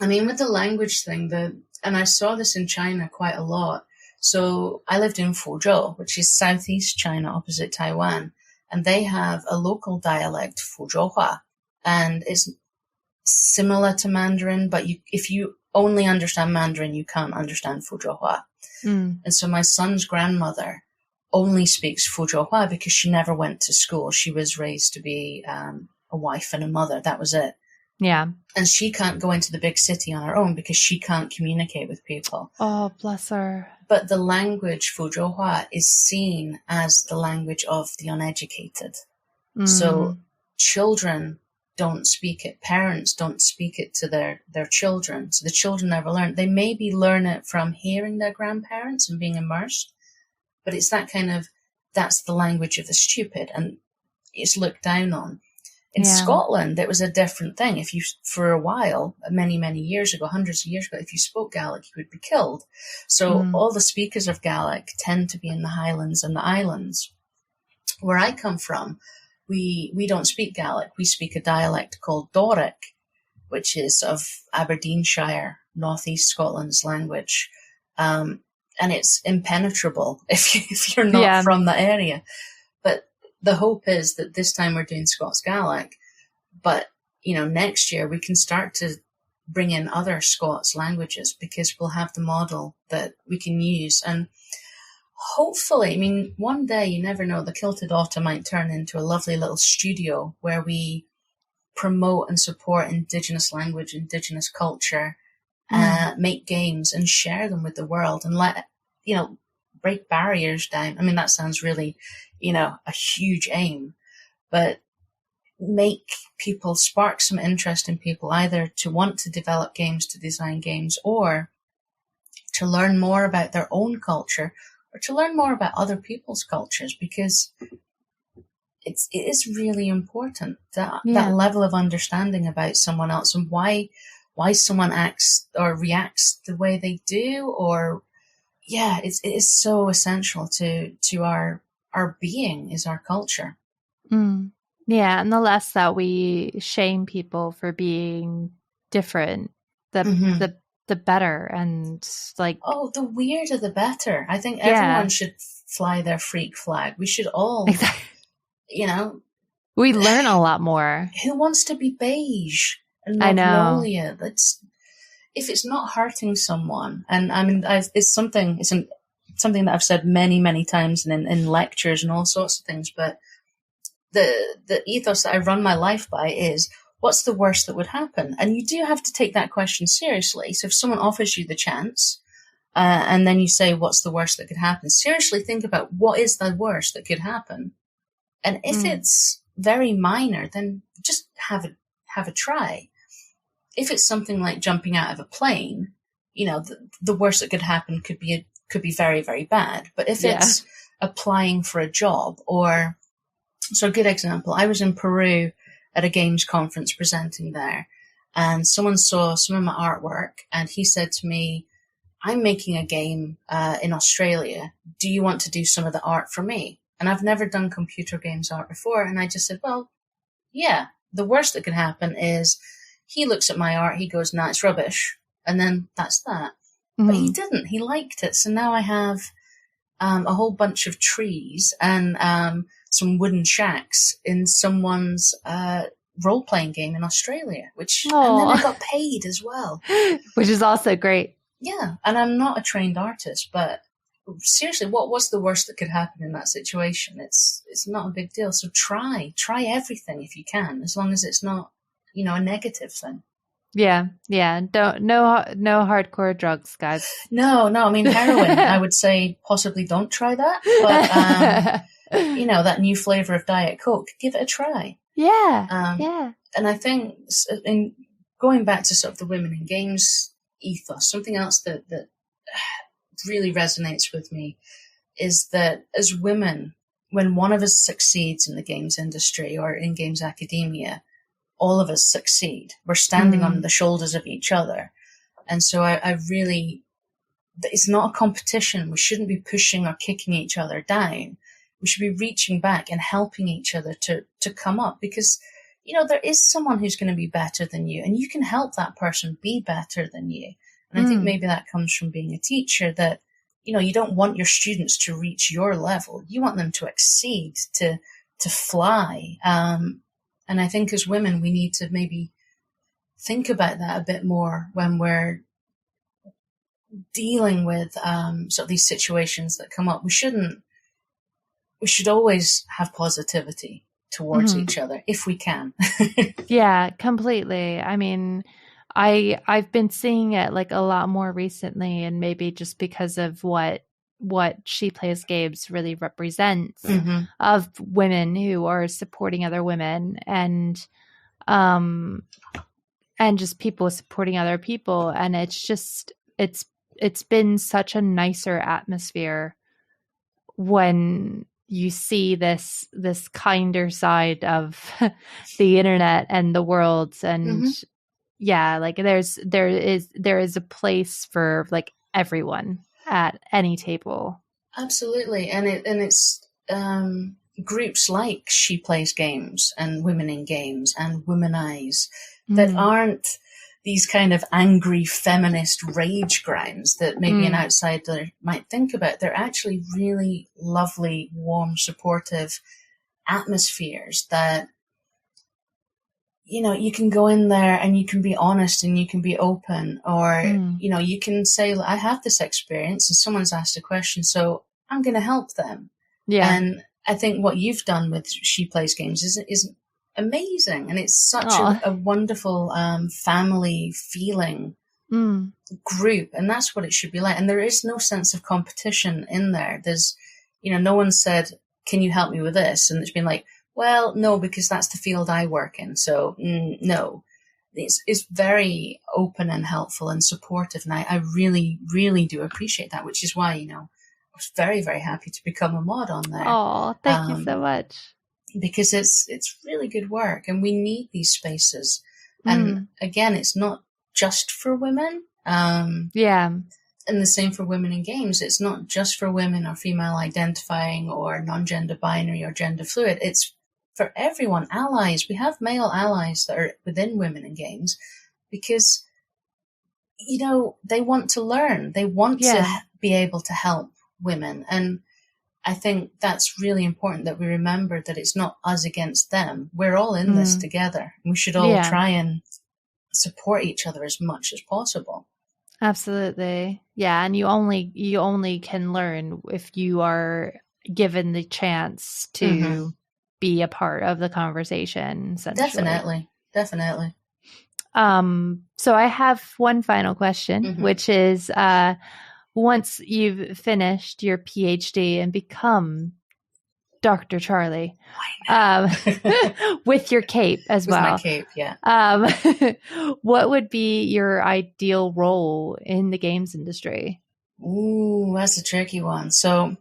I mean, with the language thing, and I saw this in China quite a lot. So I lived in Fuzhou, which is southeast China opposite Taiwan. And they have a local dialect, Fuzhouhua. And it's similar to Mandarin, but if you only understand Mandarin, you can't understand Fuzhouhua. And so my son's grandmother only speaks Fuzhouhua because she never went to school. She was raised to be a wife and a mother. That was it. Yeah. And she can't go into the big city on her own because she can't communicate with people. Oh, bless her. But the language Fuzhouhua is seen as the language of the uneducated. So children don't speak it. Parents don't speak it to their children. So the children never learn. They maybe learn it from hearing their grandparents and being immersed. But it's that's the language of the stupid, and it's looked down on. In Scotland, it was a different thing. For a while, many, many years ago, hundreds of years ago, if you spoke Gaelic, you would be killed. So all the speakers of Gaelic tend to be in the Highlands and the Islands. Where I come from, we don't speak Gaelic. We speak a dialect called Doric, which is of Aberdeenshire, northeast Scotland's language. And it's impenetrable if you're not from that area. But the hope is that this time we're doing Scots Gaelic, but next year we can start to bring in other Scots languages because we'll have the model that we can use. And hopefully, I mean, one day, you never know, the Kilted Otter might turn into a lovely little studio where we promote and support Indigenous language, Indigenous culture, make games and share them with the world and let, break barriers down. I mean, that sounds really, a huge aim, but make people, spark some interest in people, either to want to develop games, to design games, or to learn more about their own culture, or to learn more about other people's cultures, because it is really important that level of understanding about someone else and why someone acts or reacts the way they do, or it is so essential to our being, is our culture. Yeah, and the less that we shame people for being different, the better. And like, the weirder the better. I think everyone should fly their freak flag. We should all, we learn a lot more. Who wants to be beige and magnolia? That's, if it's not hurting someone. And I mean, it's something that I've said many, many times in lectures and all sorts of things, but the ethos that I run my life by is, what's the worst that would happen? And you do have to take that question seriously. So if someone offers you the chance, and then you say, what's the worst that could happen? Seriously think about, what is the worst that could happen? And if it's very minor, then just have a try. If it's something like jumping out of a plane, the worst that could happen could be very, very bad. But if it's applying for a job, so a good example, I was in Peru at a games conference presenting there, and someone saw some of my artwork, and he said to me, I'm making a game in Australia. Do you want to do some of the art for me? And I've never done computer games art before. And I just said, well, yeah, the worst that could happen is he looks at my art, he goes, nah, it's rubbish. And then that's that. But he didn't. He liked it. So now I have a whole bunch of trees and some wooden shacks in someone's role-playing game in Australia, and then I got paid as well. Which is also great. Yeah, and I'm not a trained artist, but seriously, what's the worst that could happen in that situation? It's not a big deal. So try everything if you can, as long as it's not, a negative thing. Yeah. No hardcore drugs, guys. No. I mean, heroin, I would say possibly don't try that. But, that new flavor of Diet Coke, give it a try. Yeah. And I think, in going back to sort of the women in games ethos, something else that really resonates with me is that as women, when one of us succeeds in the games industry or in games academia, all of us succeed. We're standing on the shoulders of each other. And so I really, it's not a competition. We shouldn't be pushing or kicking each other down. We should be reaching back and helping each other to come up, because, there is someone who's going to be better than you, and you can help that person be better than you. And I think maybe that comes from being a teacher, that, you don't want your students to reach your level. You want them to exceed, to fly. And I think as women, we need to maybe think about that a bit more when we're dealing with sort of these situations that come up. We should always have positivity towards each other if we can. Yeah, completely. I mean, I've been seeing it like a lot more recently, and maybe just because of what She Plays Games really represents of women who are supporting other women, and just people supporting other people. And it's been such a nicer atmosphere when you see this kinder side of the internet and the world. And like there is a place for like everyone at any table. Absolutely. And it's groups like She Plays Games and Women in Games and Womanize that aren't these kind of angry feminist rage grounds that maybe an outsider might think about. They're actually really lovely, warm, supportive atmospheres that, you can go in there and you can be honest and you can be open, or, you can say, I have this experience and someone's asked a question, so I'm going to help them. Yeah. And I think what you've done with She Plays Games is amazing. And it's such a wonderful family feeling group, and that's what it should be like. And there is no sense of competition in there. There's, no one said, can you help me with this? And it's been like, well, no, because that's the field I work in. So no, it's very open and helpful and supportive. And I really, really do appreciate that, which is why, I was very, very happy to become a mod on there. Oh, thank you so much. Because it's really good work, and we need these spaces. And again, it's not just for women. Yeah. And the same for women in games. It's not just for women or female identifying or non-gender binary or gender fluid. It's for everyone. Allies. We have male allies that are within women in games because, they want to learn. They want to be able to help women. And I think that's really important that we remember that it's not us against them. We're all in this together. We should all try and support each other as much as possible. Absolutely. Yeah. And you only can learn if you are given the chance to be a part of the conversation. Definitely. So I have one final question, which is, once you've finished your PhD and become Dr. Charly, with your cape as well. With my cape, yeah. What would be your ideal role in the games industry? Ooh, that's a tricky one. So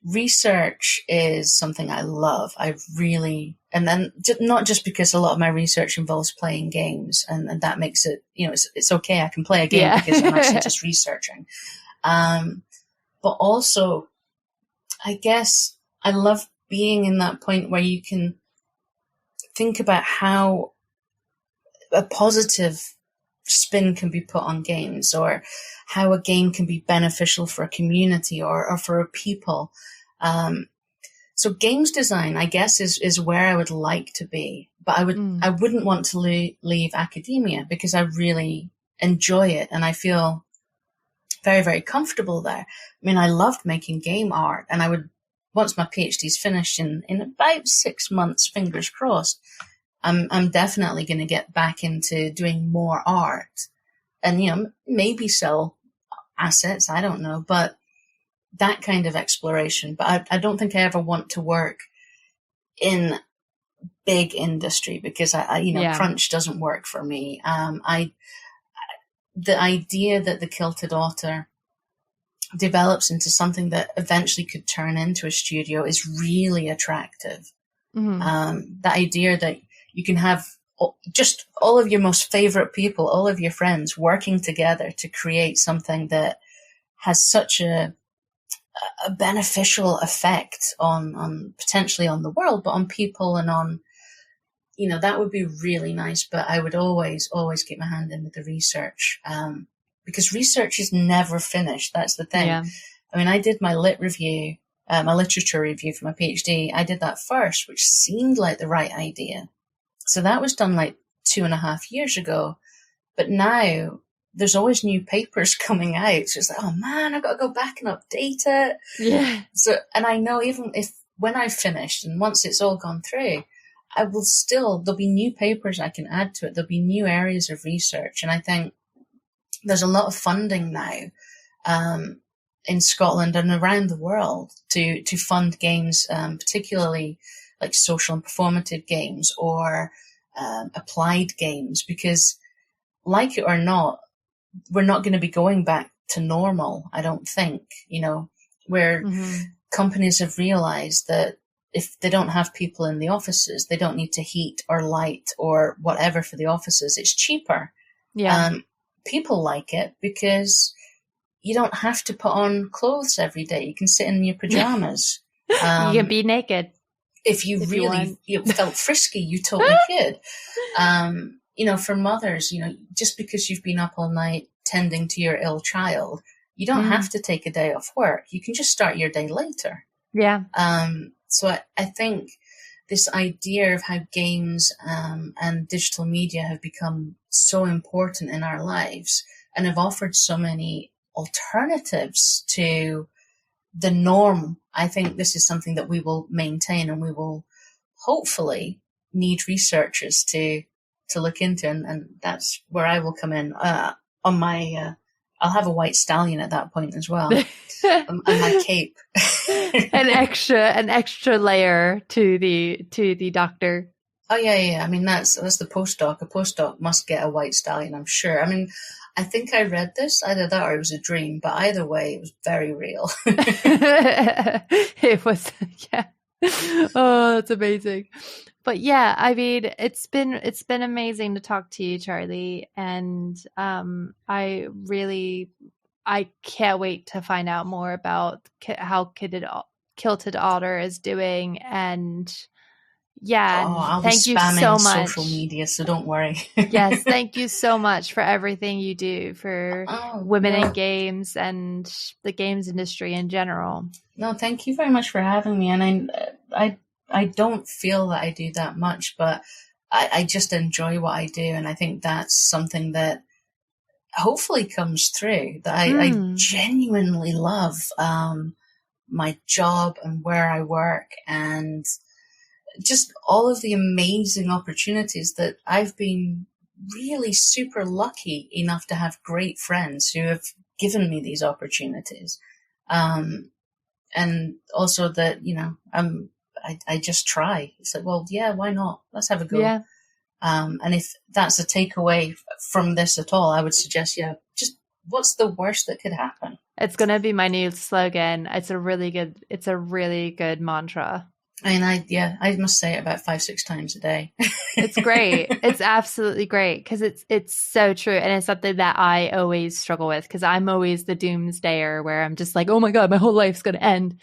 research is something I love. And then not just because a lot of my research involves playing games, and that makes it, it's okay. I can play a game because I'm actually just researching. But also, I guess I love being in that point where you can think about how a positive spin can be put on games, or how a game can be beneficial for a community or for a people. So games design, I guess, is where I would like to be, but I wouldn't want to leave academia because I really enjoy it and I feel very, very comfortable there. I mean, I loved making game art, and I would, once my PhD's finished in about 6 months, fingers crossed, I'm definitely going to get back into doing more art and, maybe sell assets. I don't know, but that kind of exploration. But I don't think I ever want to work in big industry because crunch doesn't work for me. The idea that the Kilted Otter develops into something that eventually could turn into a studio is really attractive. The idea that you can have just all of your most favorite people, all of your friends working together to create something that has such a beneficial effect on potentially on the world, but on people and on, that would be really nice. But I would always get my hand in with the research, because research is never finished. That's the thing. Yeah. I mean, I did my lit review, my literature review for my PhD. I did that first, which seemed like the right idea. So that was done like 2.5 years ago. But now there's always new papers coming out. So it's like, oh man, I've got to go back and update it. Yeah. So, and I know even if when I've finished and once it's all gone through, there'll be new papers I can add to it. There'll be new areas of research. And I think there's a lot of funding now, in Scotland and around the world to fund games, particularly like social and performative games or, applied games, because like it or not, we're not going to be going back to normal. I don't think, where companies have realized that if they don't have people in the offices, they don't need to heat or light or whatever for the offices. It's cheaper. Yeah. People like it because you don't have to put on clothes every day. You can sit in your pajamas. You can be naked. If you really felt frisky, you totally could. For mothers, just because you've been up all night tending to your ill child, you don't have to take a day off work. You can just start your day later. Yeah. So I think this idea of how games and digital media have become so important in our lives and have offered so many alternatives to the norm, I think this is something that we will maintain and we will hopefully need researchers to look into, and that's where I will come in. on my, I'll have a white stallion at that point as well. And my cape. an extra layer to the doctor. Oh yeah. I mean, that's the postdoc. A postdoc must get a white stallion, I'm sure. I mean, I think I read this, either that or it was a dream, but either way, it was very real. It was, yeah. Oh, that's amazing. But yeah, I mean, it's been amazing to talk to you, Charly, and I can't wait to find out more about how Kilted Otter is doing, and yeah, I'll thank be you spamming so much. social media, so don't worry. Yes, thank you so much for everything you do for women in games and the games industry in general. No, thank you very much for having me, and I don't feel that I do that much, but I just enjoy what I do, and I think that's something that hopefully comes through, that I genuinely love my job and where I work, and just all of the amazing opportunities that I've been really super lucky enough to have great friends who have given me these opportunities. And also that, I just try. It's like, well, yeah, why not? Let's have a go. Yeah. And if that's a takeaway from this at all, I would suggest, just what's the worst that could happen? It's going to be my new slogan. It's a really good mantra. I mean, I must say it about 5-6 times a day. It's great. It's absolutely great because it's so true. And it's something that I always struggle with because I'm always the doomsdayer where I'm just like, oh my God, my whole life's going to end.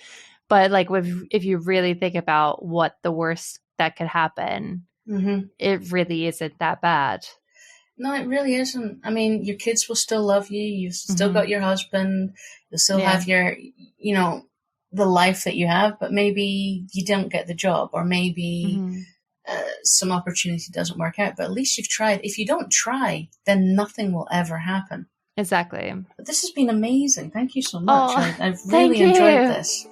But like if you really think about what the worst that could happen, it really isn't that bad. No, it really isn't. I mean, your kids will still love you. You've still got your husband. You'll still have your, the life that you have, but maybe you don't get the job, or maybe some opportunity doesn't work out, but at least you've tried. If you don't try, then nothing will ever happen. Exactly. But this has been amazing. Thank you so much. I've thank really enjoyed this.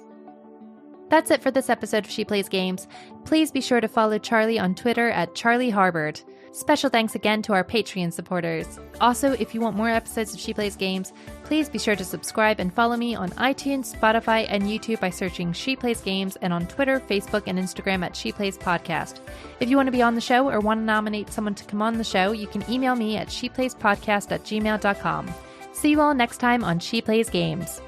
That's it for this episode of She Plays Games. Please be sure to follow Charly on Twitter at Charly Harbord. Special thanks again to our Patreon supporters. Also, if you want more episodes of She Plays Games, please be sure to subscribe and follow me on iTunes, Spotify, and YouTube by searching She Plays Games, and on Twitter, Facebook, and Instagram at She Plays Podcast. If you want to be on the show or want to nominate someone to come on the show, you can email me at sheplayspodcast@gmail.com. See you all next time on She Plays Games.